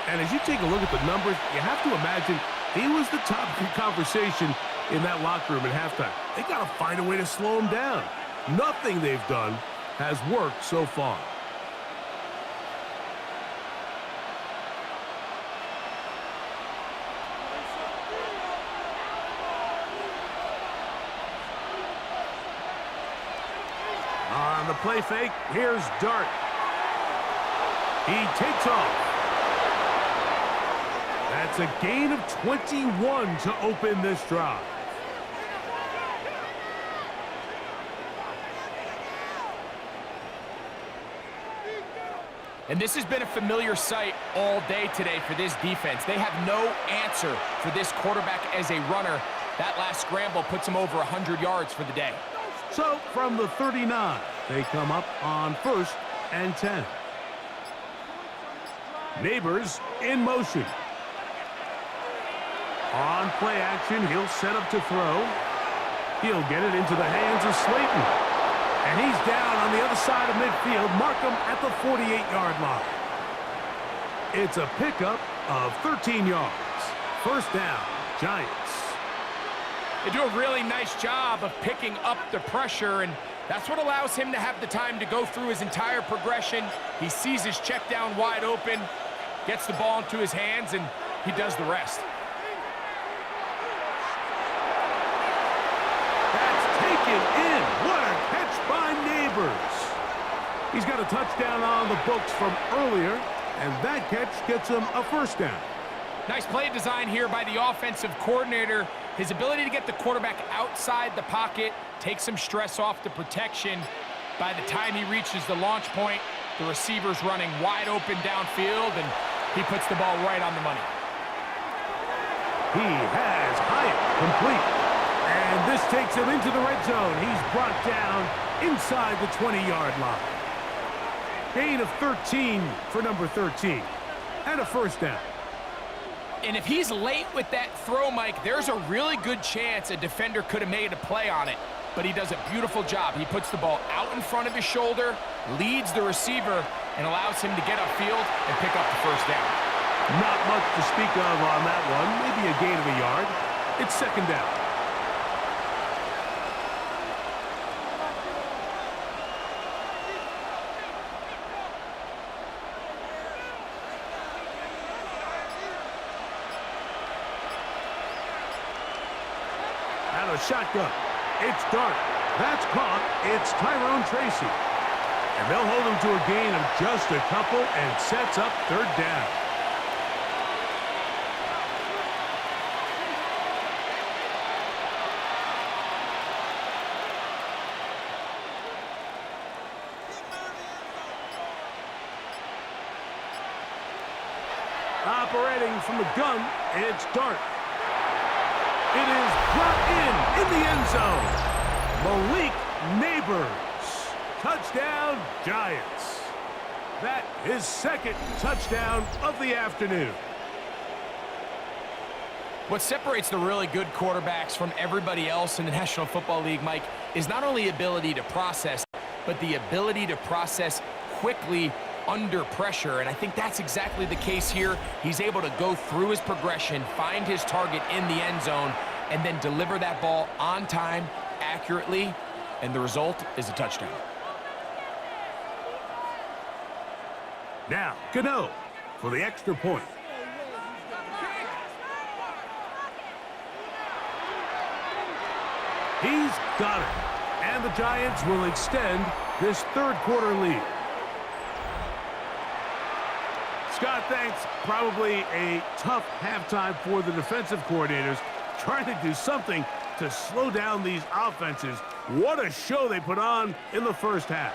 And as you take a look at the numbers, you have to imagine He was the topic of conversation in that locker room at halftime. They got to find a way to slow him down. Nothing they've done has worked so far. On the play fake, here's Dart. He takes off. That's a gain of 21 to open this drive. And this has been a familiar sight all day today for this defense. They have no answer for this quarterback as a runner. That last scramble puts him over 100 yards for the day. So from the 39, they come up on 1st and 10. Neighbors in motion. On play action, he'll set up to throw. He'll get it into the hands of Slayton. And he's down on the other side of midfield. Mark him at the 48-yard line. It's a pickup of 13 yards. First down, Giants. They do a really nice job of picking up the pressure, and that's what allows him to have the time to go through his entire progression. He sees his check down wide open, gets the ball into his hands, and he does the rest. That's taken in. What a catch by Neighbors. He's got a touchdown on the books from earlier, and that catch gets him a first down. Nice play design here by the offensive coordinator. His ability to get the quarterback outside the pocket, take some stress off the protection. By the time he reaches the launch point, the receiver's running wide open downfield, and he puts the ball right on the money. He has Hyatt complete. And this takes him into the red zone. He's brought down inside the 20-yard line. Gain of 13 for number 13. And a first down. And if he's late with that throw, Mike, there's a really good chance a defender could have made a play on it. But he does a beautiful job. He puts the ball out in front of his shoulder, leads the receiver, and allows him to get upfield and pick up the first down. Not much to speak of on that one. Maybe a gain of a yard. It's second down. Out of shotgun. It's Dart. That's caught. It's Tyrone Tracy. And they'll hold him to a gain of just a couple and sets up third down. Operating from the gun, it's Dart. It is brought in the end zone. Malik Neighbors. Touchdown, Giants. That is second touchdown of the afternoon. What separates the really good quarterbacks from everybody else in the National Football League, Mike, is not only ability to process, but the ability to process quickly under pressure, and I think that's exactly the case here. He's able to go through his progression, find his target in the end zone, and then deliver that ball on time, accurately, and the result is a touchdown. Now, Gano for the extra point. He's got it, and the Giants will extend this third quarter lead. Scott, thanks. Probably a tough halftime for the defensive coordinators, trying to do something to slow down these offenses. What a show they put on in the first half.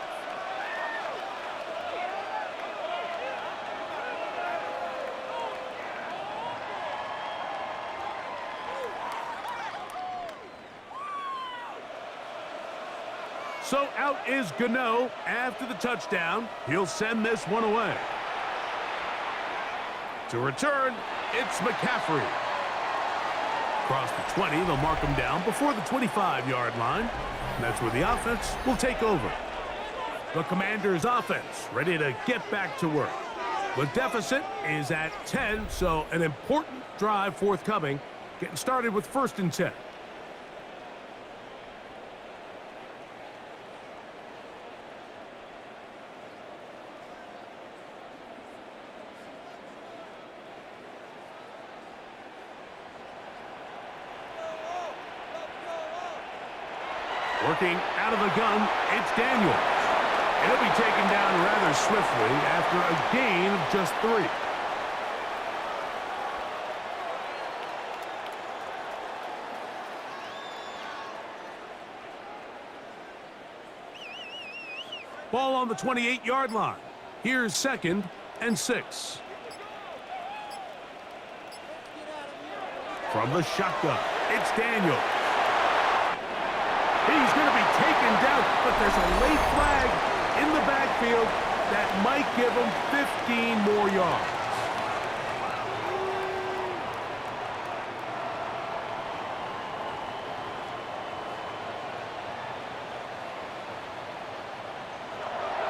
So out is Gano after the touchdown. He'll send this one away. To return, it's McCaffrey. Across the 20, they'll mark him down before the 25-yard line. And that's where the offense will take over. The Commanders' offense ready to get back to work. The deficit is at 10, so an important drive forthcoming. Getting started with 1st and 10. Working out of the gun, it's Daniels. And he'll be taken down rather swiftly after a gain of just 3. Ball on the 28-yard line. Here's 2nd and 6. From the shotgun, it's Daniels. He's going to be taken down, but there's a late flag in the backfield that might give him 15 more yards.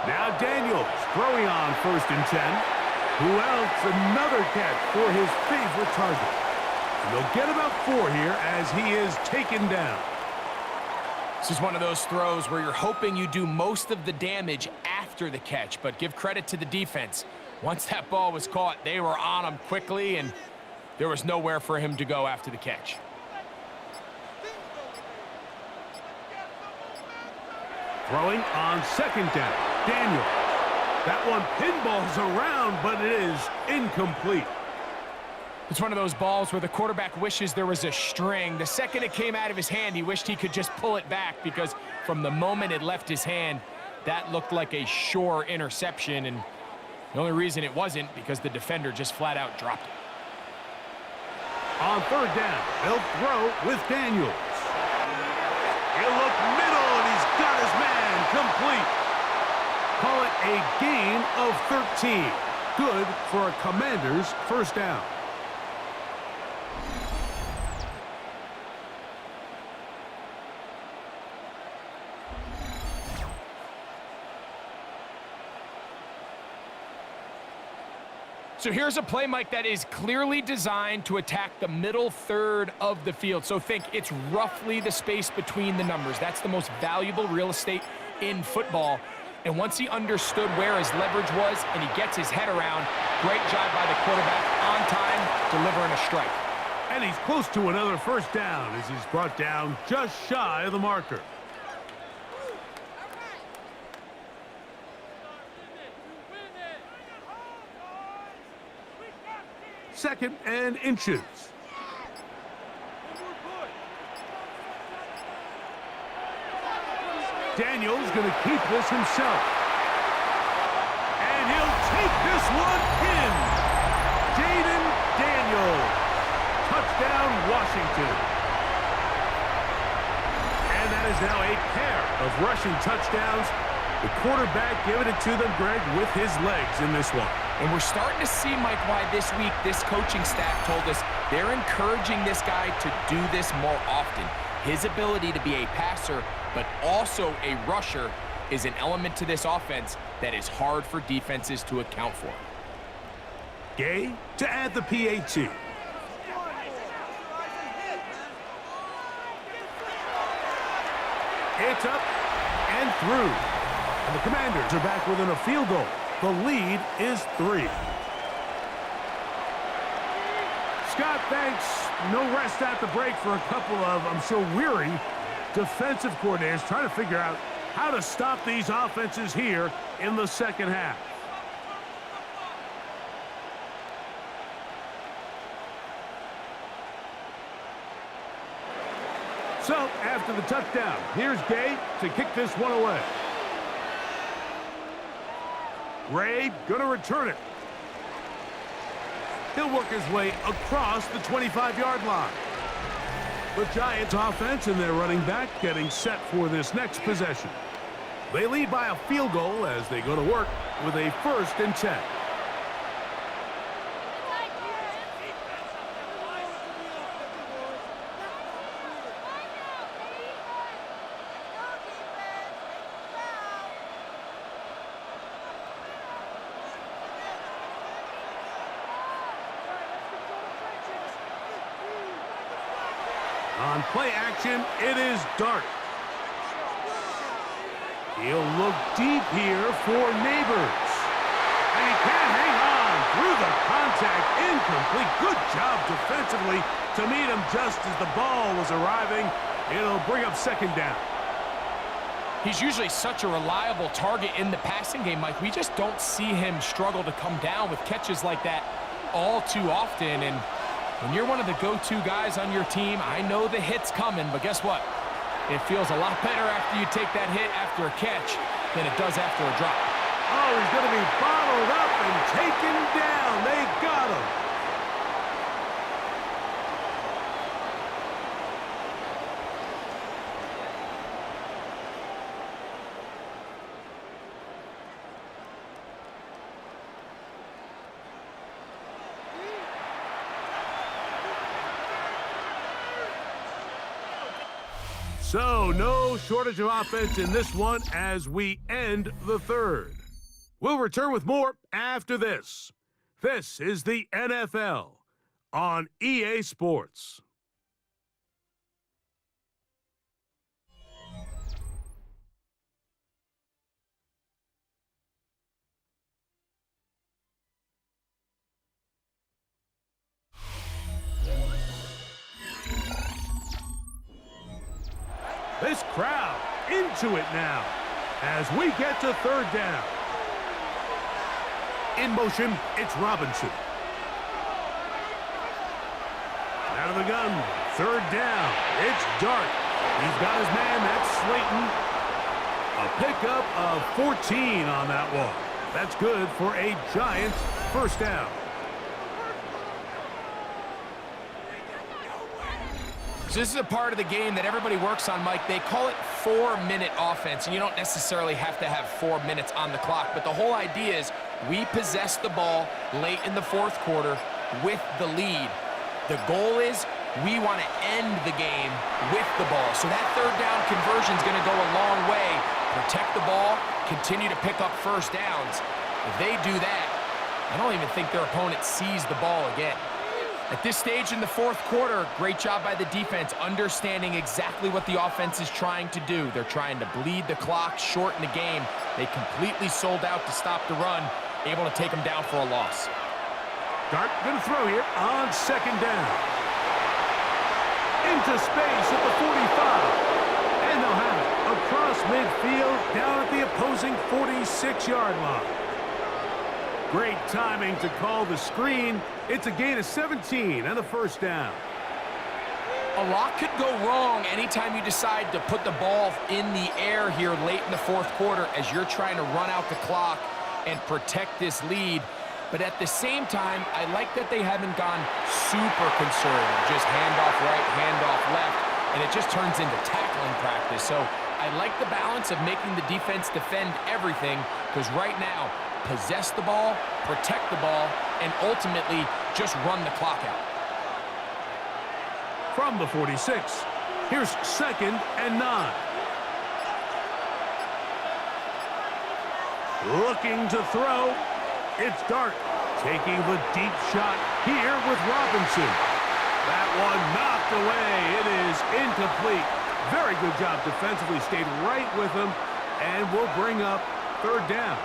Now Daniels throwing on 1st and 10. Who else? Another catch for his favorite target. And they'll get about 4 here as he is taken down. This is one of those throws where you're hoping you do most of the damage after the catch, but give credit to the defense. Once that ball was caught, they were on him quickly, and there was nowhere for him to go after the catch. Throwing on 2nd down. Daniel. That one pinballs around, but it is incomplete. It's one of those balls where the quarterback wishes there was a string. The second it came out of his hand, he wished he could just pull it back, because from the moment it left his hand, that looked like a sure interception, and the only reason it wasn't because the defender just flat out dropped it. On 3rd down, they'll throw with Daniels. He'll look middle, and he's got his man complete. Call it a gain of 13. Good for a Commanders' 1st down. So here's a play, Mike, that is clearly designed to attack the middle third of the field. So think it's roughly the space between the numbers. That's the most valuable real estate in football. And once he understood where his leverage was and he gets his head around, great job by the quarterback on time, delivering a strike. And he's close to another 1st down as he's brought down just shy of the marker. Second and inches. Daniels going to keep this himself. And he'll take this one in. Jaden Daniels. Touchdown, Washington. And that is now a pair of rushing touchdowns. The quarterback giving it to them, Greg, with his legs in this one. And we're starting to see, Mike, why this week this coaching staff told us they're encouraging this guy to do this more often. His ability to be a passer, but also a rusher, is an element to this offense that is hard for defenses to account for. Gay to add the PAT. It's up and through. And the Commanders are back within a field goal. The lead is 3. Scott, thanks. No rest at the break for a couple of, I'm sure, weary defensive coordinators trying to figure out how to stop these offenses here in the 2nd half. So, after the touchdown, here's Gay to kick this one away. Ray gonna return it. He'll work his way across the 25-yard line. The Giants offense and their running back getting set for this next possession. They lead by a field goal as they go to work with a 1st and 10. On play action, it is Dart. He'll look deep here for Neighbors. And he can't hang on through the contact. Incomplete. Good job defensively to meet him just as the ball was arriving. It'll bring up second down. He's usually such a reliable target in the passing game, Mike. We just don't see him struggle to come down with catches like that all too often. And when you're one of the go-to guys on your team, I know the hit's coming, but guess what? It feels a lot better after you take that hit after a catch than it does after a drop. Oh, he's going to be bottled up and taken down. They got him. So, no shortage of offense in this one as we end the third. We'll return with more after this. This is the NFL on EA Sports. This crowd into it now as we get to third down. In motion, it's Robinson. Out of the gun, third down. It's Dart. He's got his man, that's Slayton. A pickup of 14 on that one. That's good for a Giants first down. So this is a part of the game that everybody works on, Mike. They call it 4-minute offense, and you don't necessarily have to have 4 minutes on the clock, but the whole idea is we possess the ball late in the fourth quarter with the lead. The goal is we want to end the game with the ball. So that third down conversion is going to go a long way. Protect the ball, continue to pick up first downs. If they do that, I don't even think their opponent sees the ball again. At this stage in the fourth quarter, great job by the defense, understanding exactly what the offense is trying to do. They're trying to bleed the clock, shorten the game. They completely sold out to stop the run, able to take them down for a loss. Dart going to throw here on second down. Into space at the 45. And they'll have it across midfield down at the opposing 46-yard line. Great timing to call the screen. It's a gain of 17 and a first down. A lot could go wrong anytime you decide to put the ball in the air here late in the fourth quarter as you're trying to run out the clock and protect this lead. But at the same time, I like that they haven't gone super conservative. Just handoff right, handoff left, and it just turns into tackling practice. So I like the balance of making the defense defend everything, because right now, possess the ball, protect the ball, and ultimately just run the clock out. From the 46, here's second and 9. Looking to throw, it's Dart taking the deep shot here with Robinson. That one knocked away. It is incomplete. Very good job defensively, stayed right with him, and will bring up third down.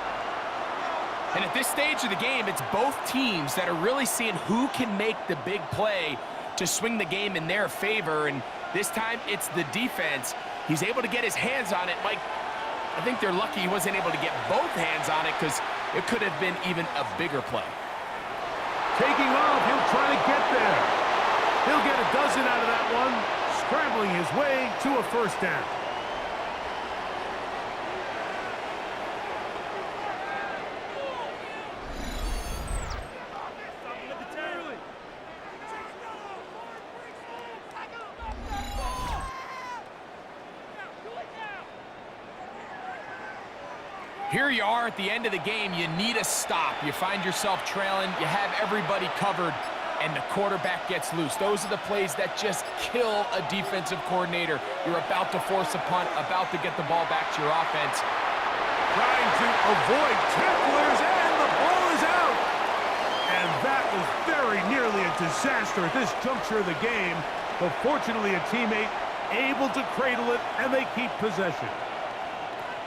And at this stage of the game, it's both teams that are really seeing who can make the big play to swing the game in their favor. And this time, it's the defense. He's able to get his hands on it. Mike, I think they're lucky he wasn't able to get both hands on it, because it could have been even a bigger play. Taking off, he'll try to get there. He'll get a dozen out of that one, scrambling his way to a first down. Here you are at the end of the game. You need a stop. You find yourself trailing. You have everybody covered, and the quarterback gets loose. Those are the plays that just kill a defensive coordinator. You're about to force a punt, about to get the ball back to your offense. Trying to avoid tacklers, and the ball is out. And that was very nearly a disaster at this juncture of the game. But fortunately, a teammate able to cradle it, and they keep possession.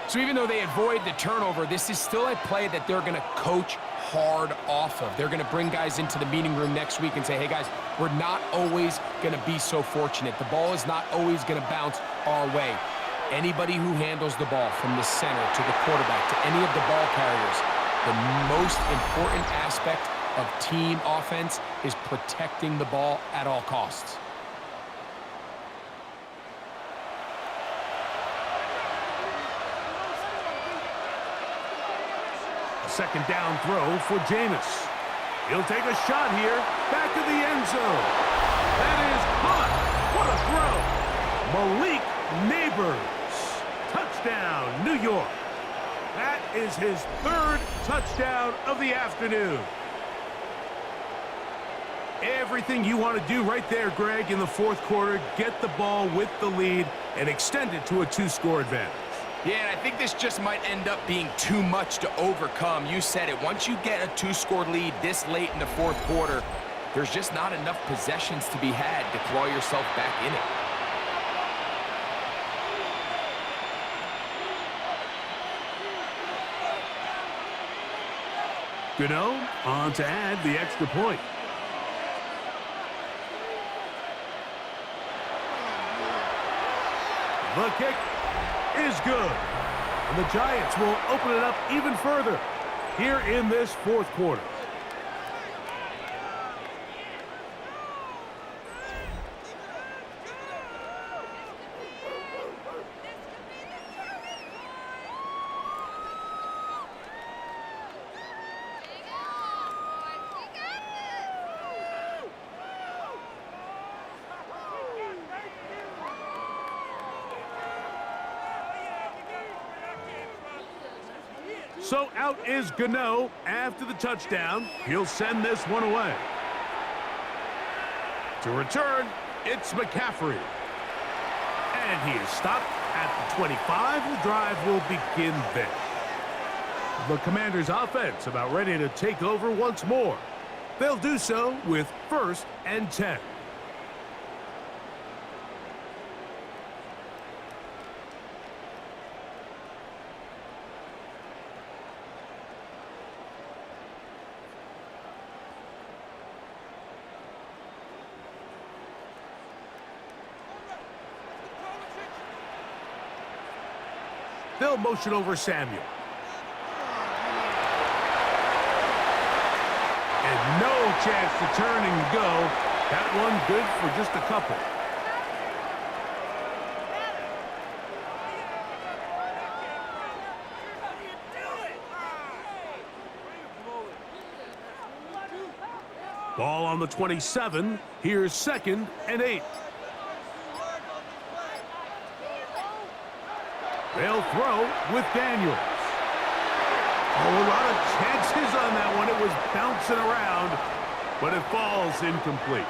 So even though they avoid the turnover, this is still a play that they're going to coach hard off of. They're going to bring guys into the meeting room next week and say, hey, guys, we're not always going to be so fortunate. The ball is not always going to bounce our way. Anybody who handles the ball from the center to the quarterback to any of the ball carriers, the most important aspect of team offense is protecting the ball at all costs. Second down throw for Jameis. He'll take a shot here. Back to the end zone. That is caught. What a throw. Malik Neighbors. Touchdown, New York. That is his third touchdown of the afternoon. Everything you want to do right there, Greg, in the fourth quarter. Get the ball with the lead and extend it to a two-score advantage. Yeah, and I think this just might end up being too much to overcome. You said it. Once you get a two-score lead this late in the fourth quarter, there's just not enough possessions to be had to claw yourself back in it. Gano on to add the extra point. The kick is good. And the Giants will open it up even further here in this fourth quarter. So out is Gano after the touchdown. He'll send this one away. To return, it's McCaffrey. And he is stopped at the 25. The drive will begin there. The Commanders' offense about ready to take over once more. They'll do so with 1st and 10. They'll motion over Samuel. And no chance to turn and go. That one good for just a couple. Ball on the 27. Here's 2nd and 8. They'll throw with Daniels. Oh, a lot of chances on that one. It was bouncing around, but it falls incomplete.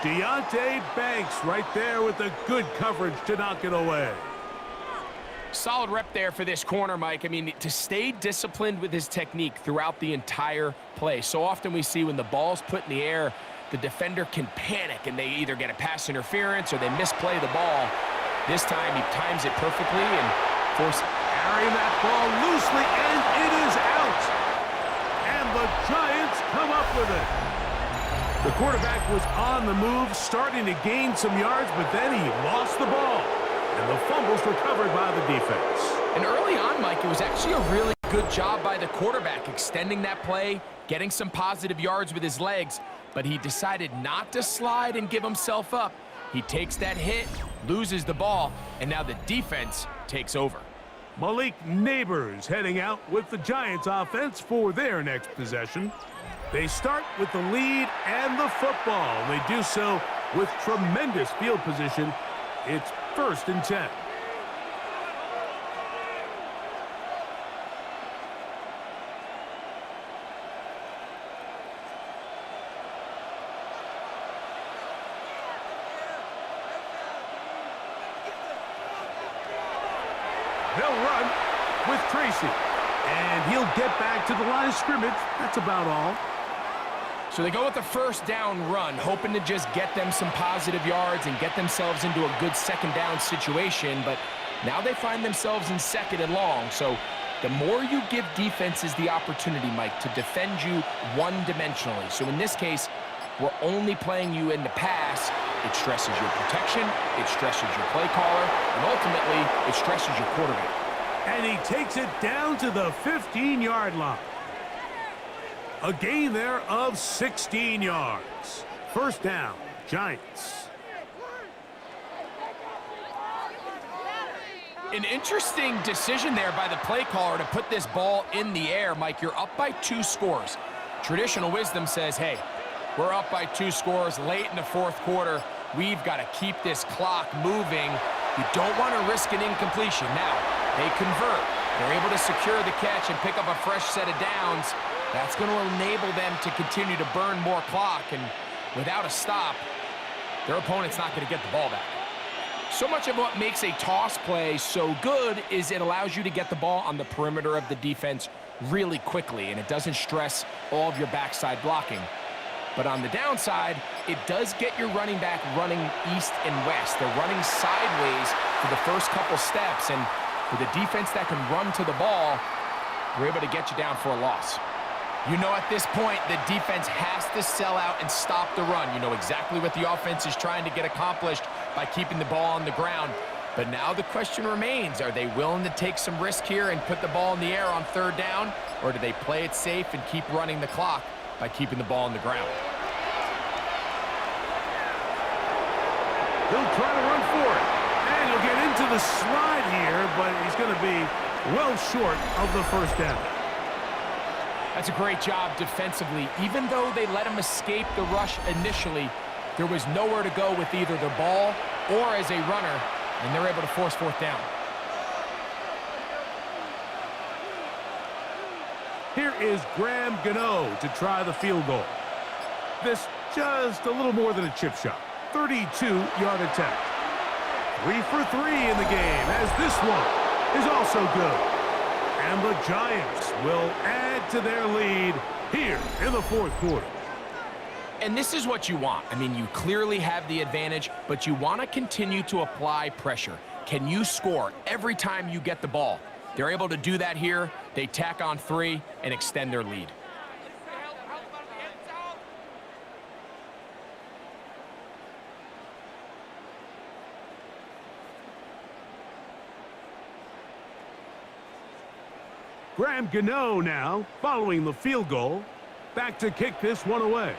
Deonte Banks right there with the good coverage to knock it away. Solid rep there for this corner, Mike. I mean, to stay disciplined with his technique throughout the entire play. So often we see when the ball's put in the air, the defender can panic and they either get a pass interference or they misplay the ball. This time he times it perfectly and forces carrying that ball loosely, and it is out. And the Giants come up with it. The quarterback was on the move, starting to gain some yards, but then he lost the ball. And the fumble's recovered by the defense. And early on, Mike, it was actually a really good job by the quarterback, extending that play, getting some positive yards with his legs, but he decided not to slide and give himself up. He takes that hit, loses the ball, and now the defense takes over. Malik Neighbors heading out with the Giants offense for their next possession. They start with the lead and the football. They do so with tremendous field position. It's 1st and 10. They'll run with Tracy. And he'll get back to the line of scrimmage. That's about all. So they go with the first down run, hoping to just get them some positive yards and get themselves into a good second down situation, but now they find themselves in second and long. So the more you give defenses the opportunity, Mike, to defend you one-dimensionally. So in this case, we're only playing you in the pass. It stresses your protection, it stresses your play caller, and ultimately, it stresses your quarterback. And he takes it down to the 15-yard line. A gain there of 16 yards. First down, Giants. An interesting decision there by the play caller to put this ball in the air. Mike, you're up by 2 scores. Traditional wisdom says, hey, we're up by 2 scores late in the fourth quarter. We've got to keep this clock moving. You don't want to risk an incompletion. Now, they convert. They're able to secure the catch and pick up a fresh set of downs. That's going to enable them to continue to burn more clock, and without a stop, their opponent's not going to get the ball back. So much of what makes a toss play so good is it allows you to get the ball on the perimeter of the defense really quickly, and it doesn't stress all of your backside blocking. But on the downside, it does get your running back running east and west. They're running sideways for the first couple steps, and with a defense that can run to the ball, we're able to get you down for a loss. You know at this point, the defense has to sell out and stop the run. You know exactly what the offense is trying to get accomplished by keeping the ball on the ground. But now the question remains, are they willing to take some risk here and put the ball in the air on third down? Or do they play it safe and keep running the clock by keeping the ball on the ground? He'll try to run for it. And he'll get into the slide here, but he's going to be well short of the first down. That's a great job defensively. Even though they let him escape the rush initially, there was nowhere to go with either the ball or as a runner, and they're able to force fourth down. Here is Graham Gano to try the field goal. This just a little more than a chip shot. 32-yard attempt. 3 for 3 in the game, as this one is also good. And the Giants will add to their lead here in the fourth quarter. And this is what you want. I mean, you clearly have the advantage, but you want to continue to apply pressure. Can you score every time you get the ball? They're able to do that here. They tack on 3 and extend their lead. Graham Gano now, following the field goal, back to kick this one away.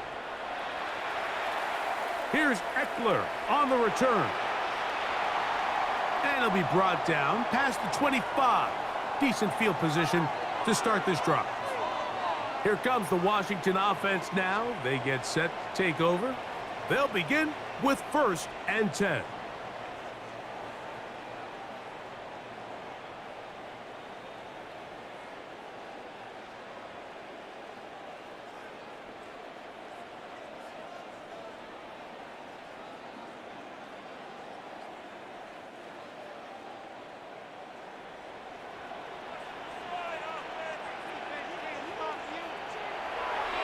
Here's Eckler on the return. And he'll be brought down past the 25. Decent field position to start this drive. Here comes the Washington offense now. They get set to take over. They'll begin with 1st and 10.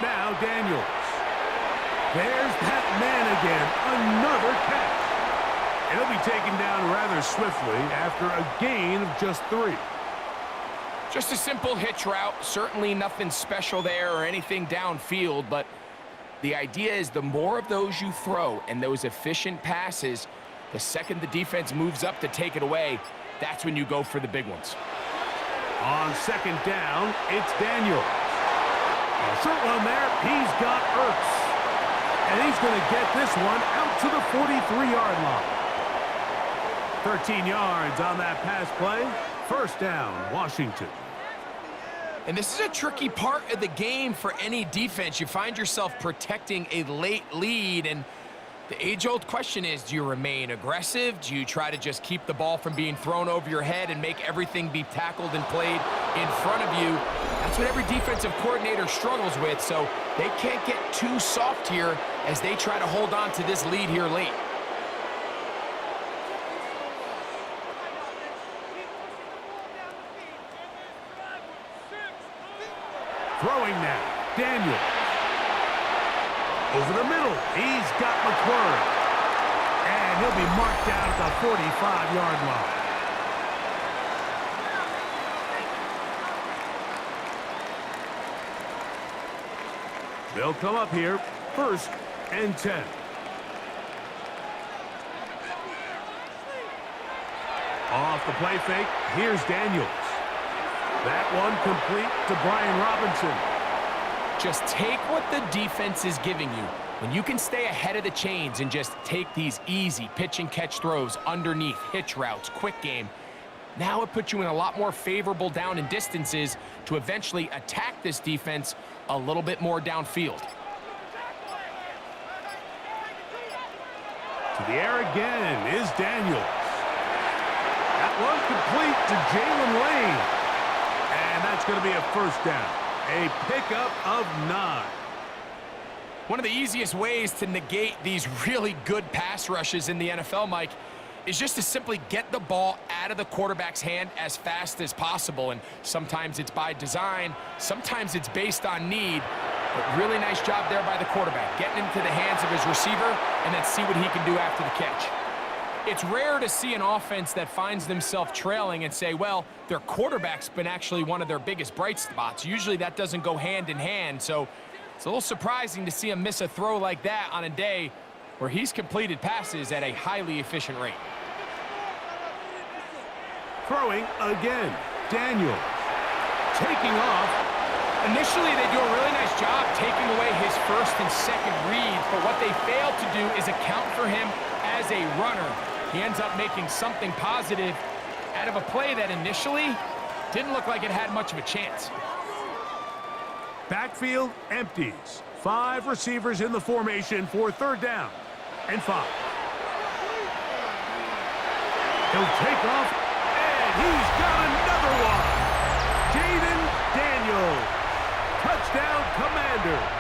Now Daniels. There's that man again. Another catch. And he'll be taken down rather swiftly after a gain of just 3. Just a simple hitch route. Certainly nothing special there or anything downfield, but the idea is the more of those you throw and those efficient passes, the second the defense moves up to take it away, that's when you go for the big ones. On 2nd down, it's Daniels. A short one there. He's got Ertz. And he's going to get this one out to the 43-yard line. 13 yards on that pass play. First down, Washington. And this is a tricky part of the game for any defense. You find yourself protecting a late lead, and the age-old question is, do you remain aggressive? Do you try to just keep the ball from being thrown over your head and make everything be tackled and played in front of you? That's what every defensive coordinator struggles with, so they can't get too soft here as they try to hold on to this lead here late. Throwing now, Daniels. Over the middle, he's got McClure. And he'll be marked down at the 45-yard line. They'll come up here, 1st and 10. Off the play fake, here's Daniels. That one complete to Brian Robinson. Just take what the defense is giving you. When you can stay ahead of the chains and just take these easy pitch and catch throws underneath, hitch routes, quick game, now it puts you in a lot more favorable down and distances to eventually attack this defense a little bit more downfield. To the air again is Daniels. That one complete to Jalen Lane. And that's going to be a 1st down. A pickup of 9. One of the easiest ways to negate these really good pass rushes in the NFL, Mike, is just to simply get the ball out of the quarterback's hand as fast as possible. And sometimes it's by design, sometimes it's based on need. But really nice job there by the quarterback, getting into the hands of his receiver and then see what he can do after the catch. It's rare to see an offense that finds themselves trailing and say, well, their quarterback's been actually one of their biggest bright spots. Usually that doesn't go hand in hand, so it's a little surprising to see him miss a throw like that on a day where he's completed passes at a highly efficient rate. Throwing again, Daniels. Taking off. Initially, they do a really nice job taking away his 1st and 2nd reads, but what they fail to do is account for him as a runner. He ends up making something positive out of a play that initially didn't look like it had much of a chance. Backfield empties. 5 receivers in the formation for 3rd down and 5. He'll take off, and he's got another one. Jaden Daniels. Touchdown, Commanders.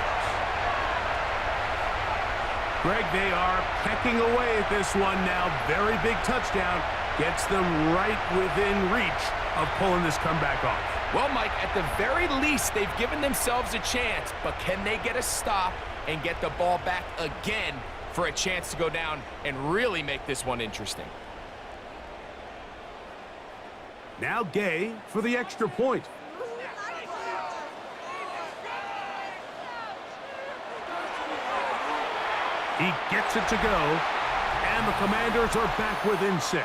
Greg, they are pecking away at this one now. Very big touchdown. Gets them right within reach of pulling this comeback off. Well, Mike, at the very least, they've given themselves a chance, but can they get a stop and get the ball back again for a chance to go down and really make this one interesting? Now Gay for the extra point. He gets it to go, and the Commanders are back within 6.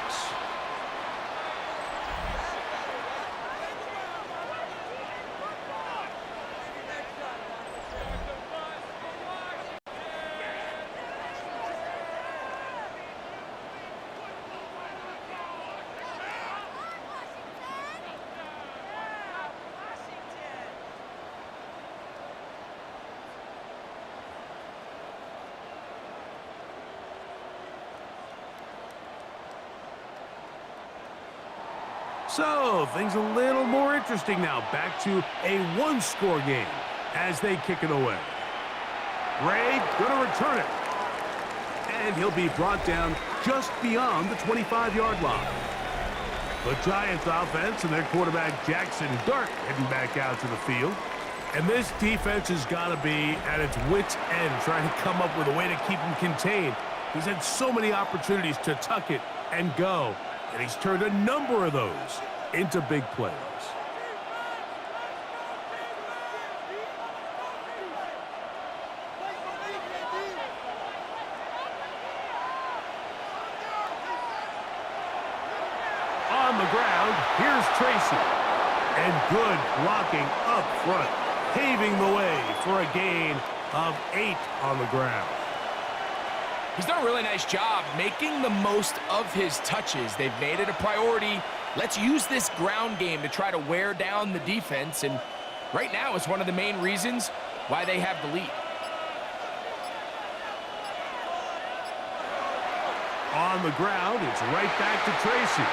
So, things a little more interesting now. Back to a 1-score game as they kick it away. Ray going to return it. And he'll be brought down just beyond the 25-yard line. The Giants offense and their quarterback Jackson Dart heading back out to the field. And this defense has got to be at its wits' end, trying to come up with a way to keep him contained. He's had so many opportunities to tuck it and go. And he's turned a number of those into big plays. On the ground, here's Tracy. And good blocking up front, paving the way for a gain of 8 on the ground. He's done a really nice job making the most of his touches. They've made it a priority. Let's use this ground game to try to wear down the defense, and right now it's one of the main reasons why they have the lead. On the ground, it's right back to Tracy.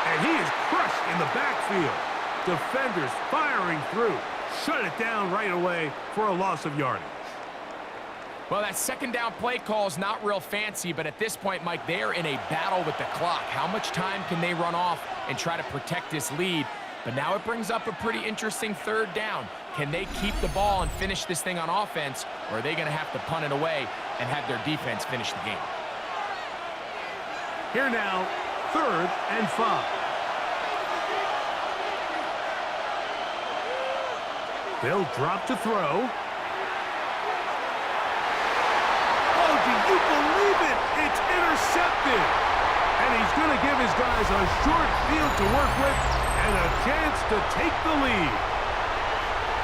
And he is crushed in the backfield. Defenders firing through. Shut it down right away for a loss of yardage. Well, that second down play call is not real fancy, but at this point, Mike, they are in a battle with the clock. How much time can they run off and try to protect this lead? But now it brings up a pretty interesting 3rd down. Can they keep the ball and finish this thing on offense, or are they going to have to punt it away and have their defense finish the game? Here now, 3rd and 5. They'll drop to throw. Oh, do you believe it? It's intercepted. And he's going to give his guys a short field to work with and a chance to take the lead.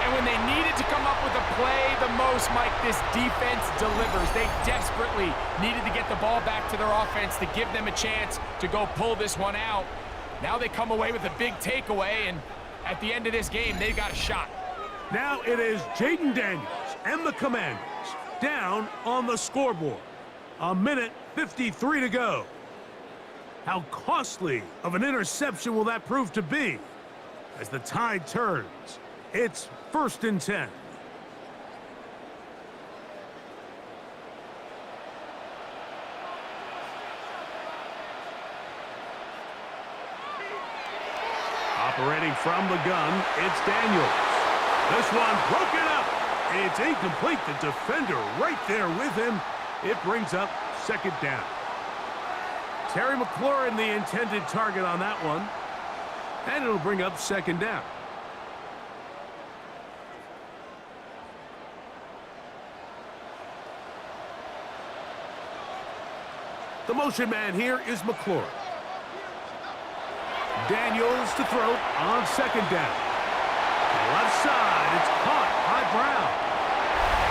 And when they needed to come up with a play the most, Mike, this defense delivers. They desperately needed to get the ball back to their offense to give them a chance to go pull this one out. Now they come away with a big takeaway, and at the end of this game, they've got a shot. Now it is Jaden Daniels and the Commanders down on the scoreboard. 1:53 to go. How costly of an interception will that prove to be? As the tide turns, it's 1st and 10. Operating from the gun, it's Daniels. This one broken up. It's incomplete. The defender right there with him. It brings up 2nd down. Terry McLaurin, the intended target on that one. And it'll bring up 2nd down. The motion man here is McLaurin. Daniels to throw on 2nd down. Left side, it's caught by Brown.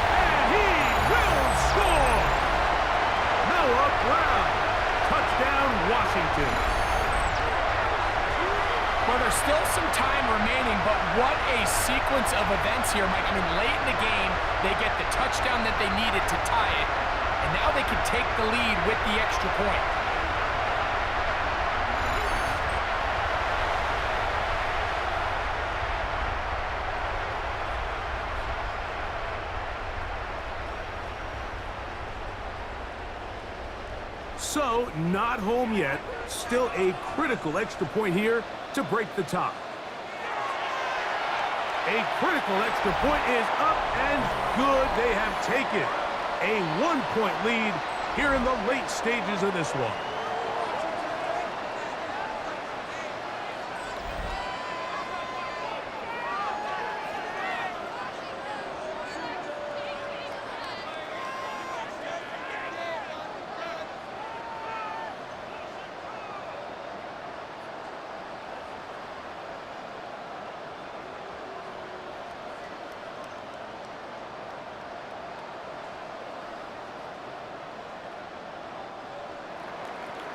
And he will score! Noah Brown. Touchdown, Washington. Well, there's still some time remaining, but what a sequence of events here, Mike. I mean, late in the game, they get the touchdown that they needed to tie it, and now they can take the lead with the extra point. So, not home yet. Still a critical extra point here to break the tie. A critical extra point is up and good. They have taken a 1-point lead here in the late stages of this one.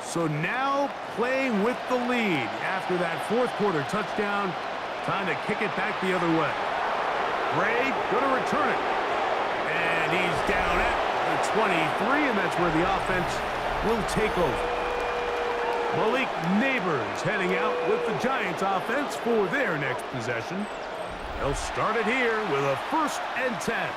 So now playing with the lead after that 4th quarter touchdown. Time to kick it back the other way. Ray going to return it. And he's down at the 23, and that's where the offense will take over. Malik Neighbors heading out with the Giants offense for their next possession. They'll start it here with a 1st and 10.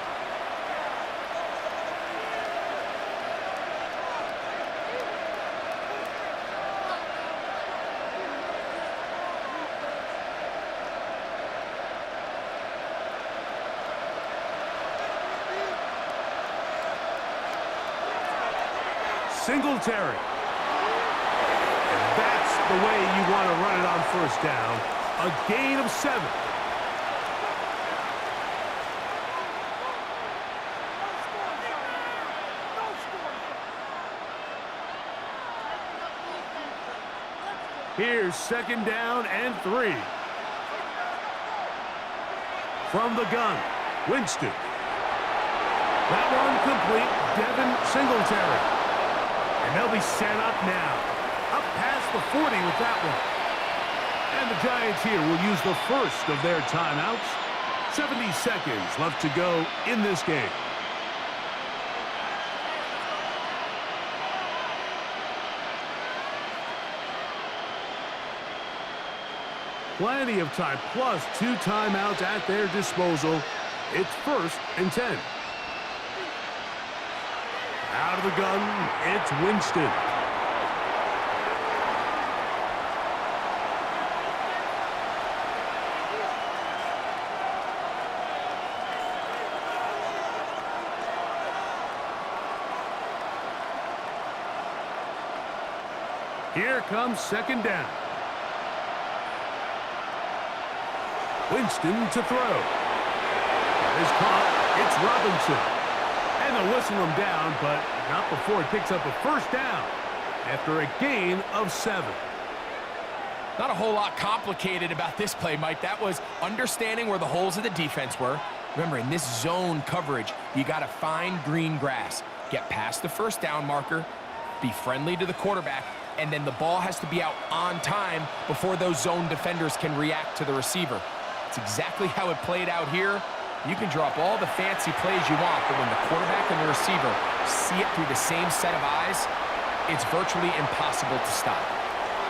Singletary. And that's the way you want to run it on 1st down. A gain of 7. Here's 2nd down and 3. From the gun, Winston. That one complete. Devin Singletary. And they'll be set up now. Up past the 40 with that one. And the Giants here will use the 1st of their timeouts. 70 seconds left to go in this game. Plenty of time, plus 2 timeouts at their disposal. It's 1st and 10. Out of the gun, it's Winston. Here comes second down. Winston to throw. That is caught. It's Robinson. And they'll whistle him down, but not before he picks up a first down after a gain of 7. Not a whole lot complicated about this play, Mike. That was understanding where the holes of the defense were. Remember, in this zone coverage, you got to find green grass. Get past the first down marker, be friendly to the quarterback, and then the ball has to be out on time before those zone defenders can react to the receiver. It's exactly how it played out here. You can drop all the fancy plays you want, but when the quarterback and the receiver see it through the same set of eyes, it's virtually impossible to stop.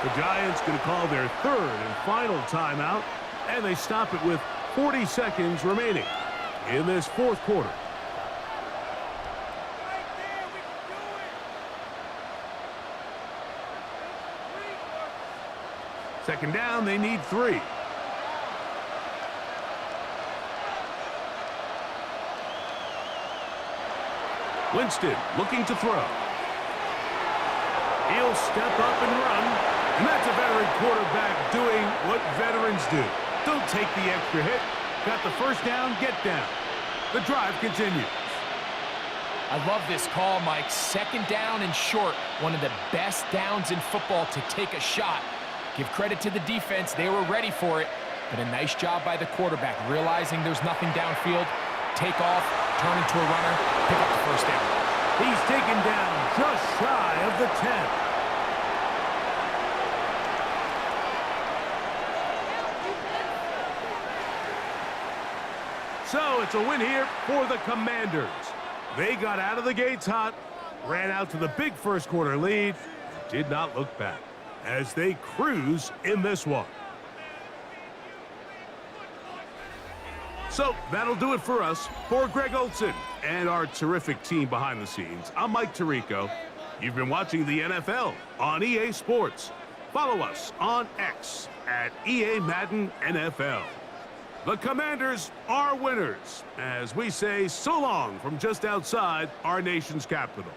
The Giants going to call their third and final timeout, and they stop it with 40 seconds remaining in this fourth quarter. Second down, they need 3. Winston looking to throw. He'll step up and run. And that's a veteran quarterback doing what veterans do. Don't take the extra hit. Got the first down, get down. The drive continues. I love this call, Mike. Second down and short. One of the best downs in football to take a shot. Give credit to the defense. They were ready for it. But a nice job by the quarterback, realizing there's nothing downfield. Take off, turn into a runner, pick up the first down. He's taken down just shy of the 10. So it's a win here for the Commanders. They got out of the gates hot, ran out to the big first quarter lead, did not look back as they cruise in this one. So that'll do it for us. For Greg Olsen and our terrific team behind the scenes, I'm Mike Tirico. You've been watching the NFL on EA Sports. Follow us on X at EA Madden NFL. The Commanders are winners as we say so long from just outside our nation's capital.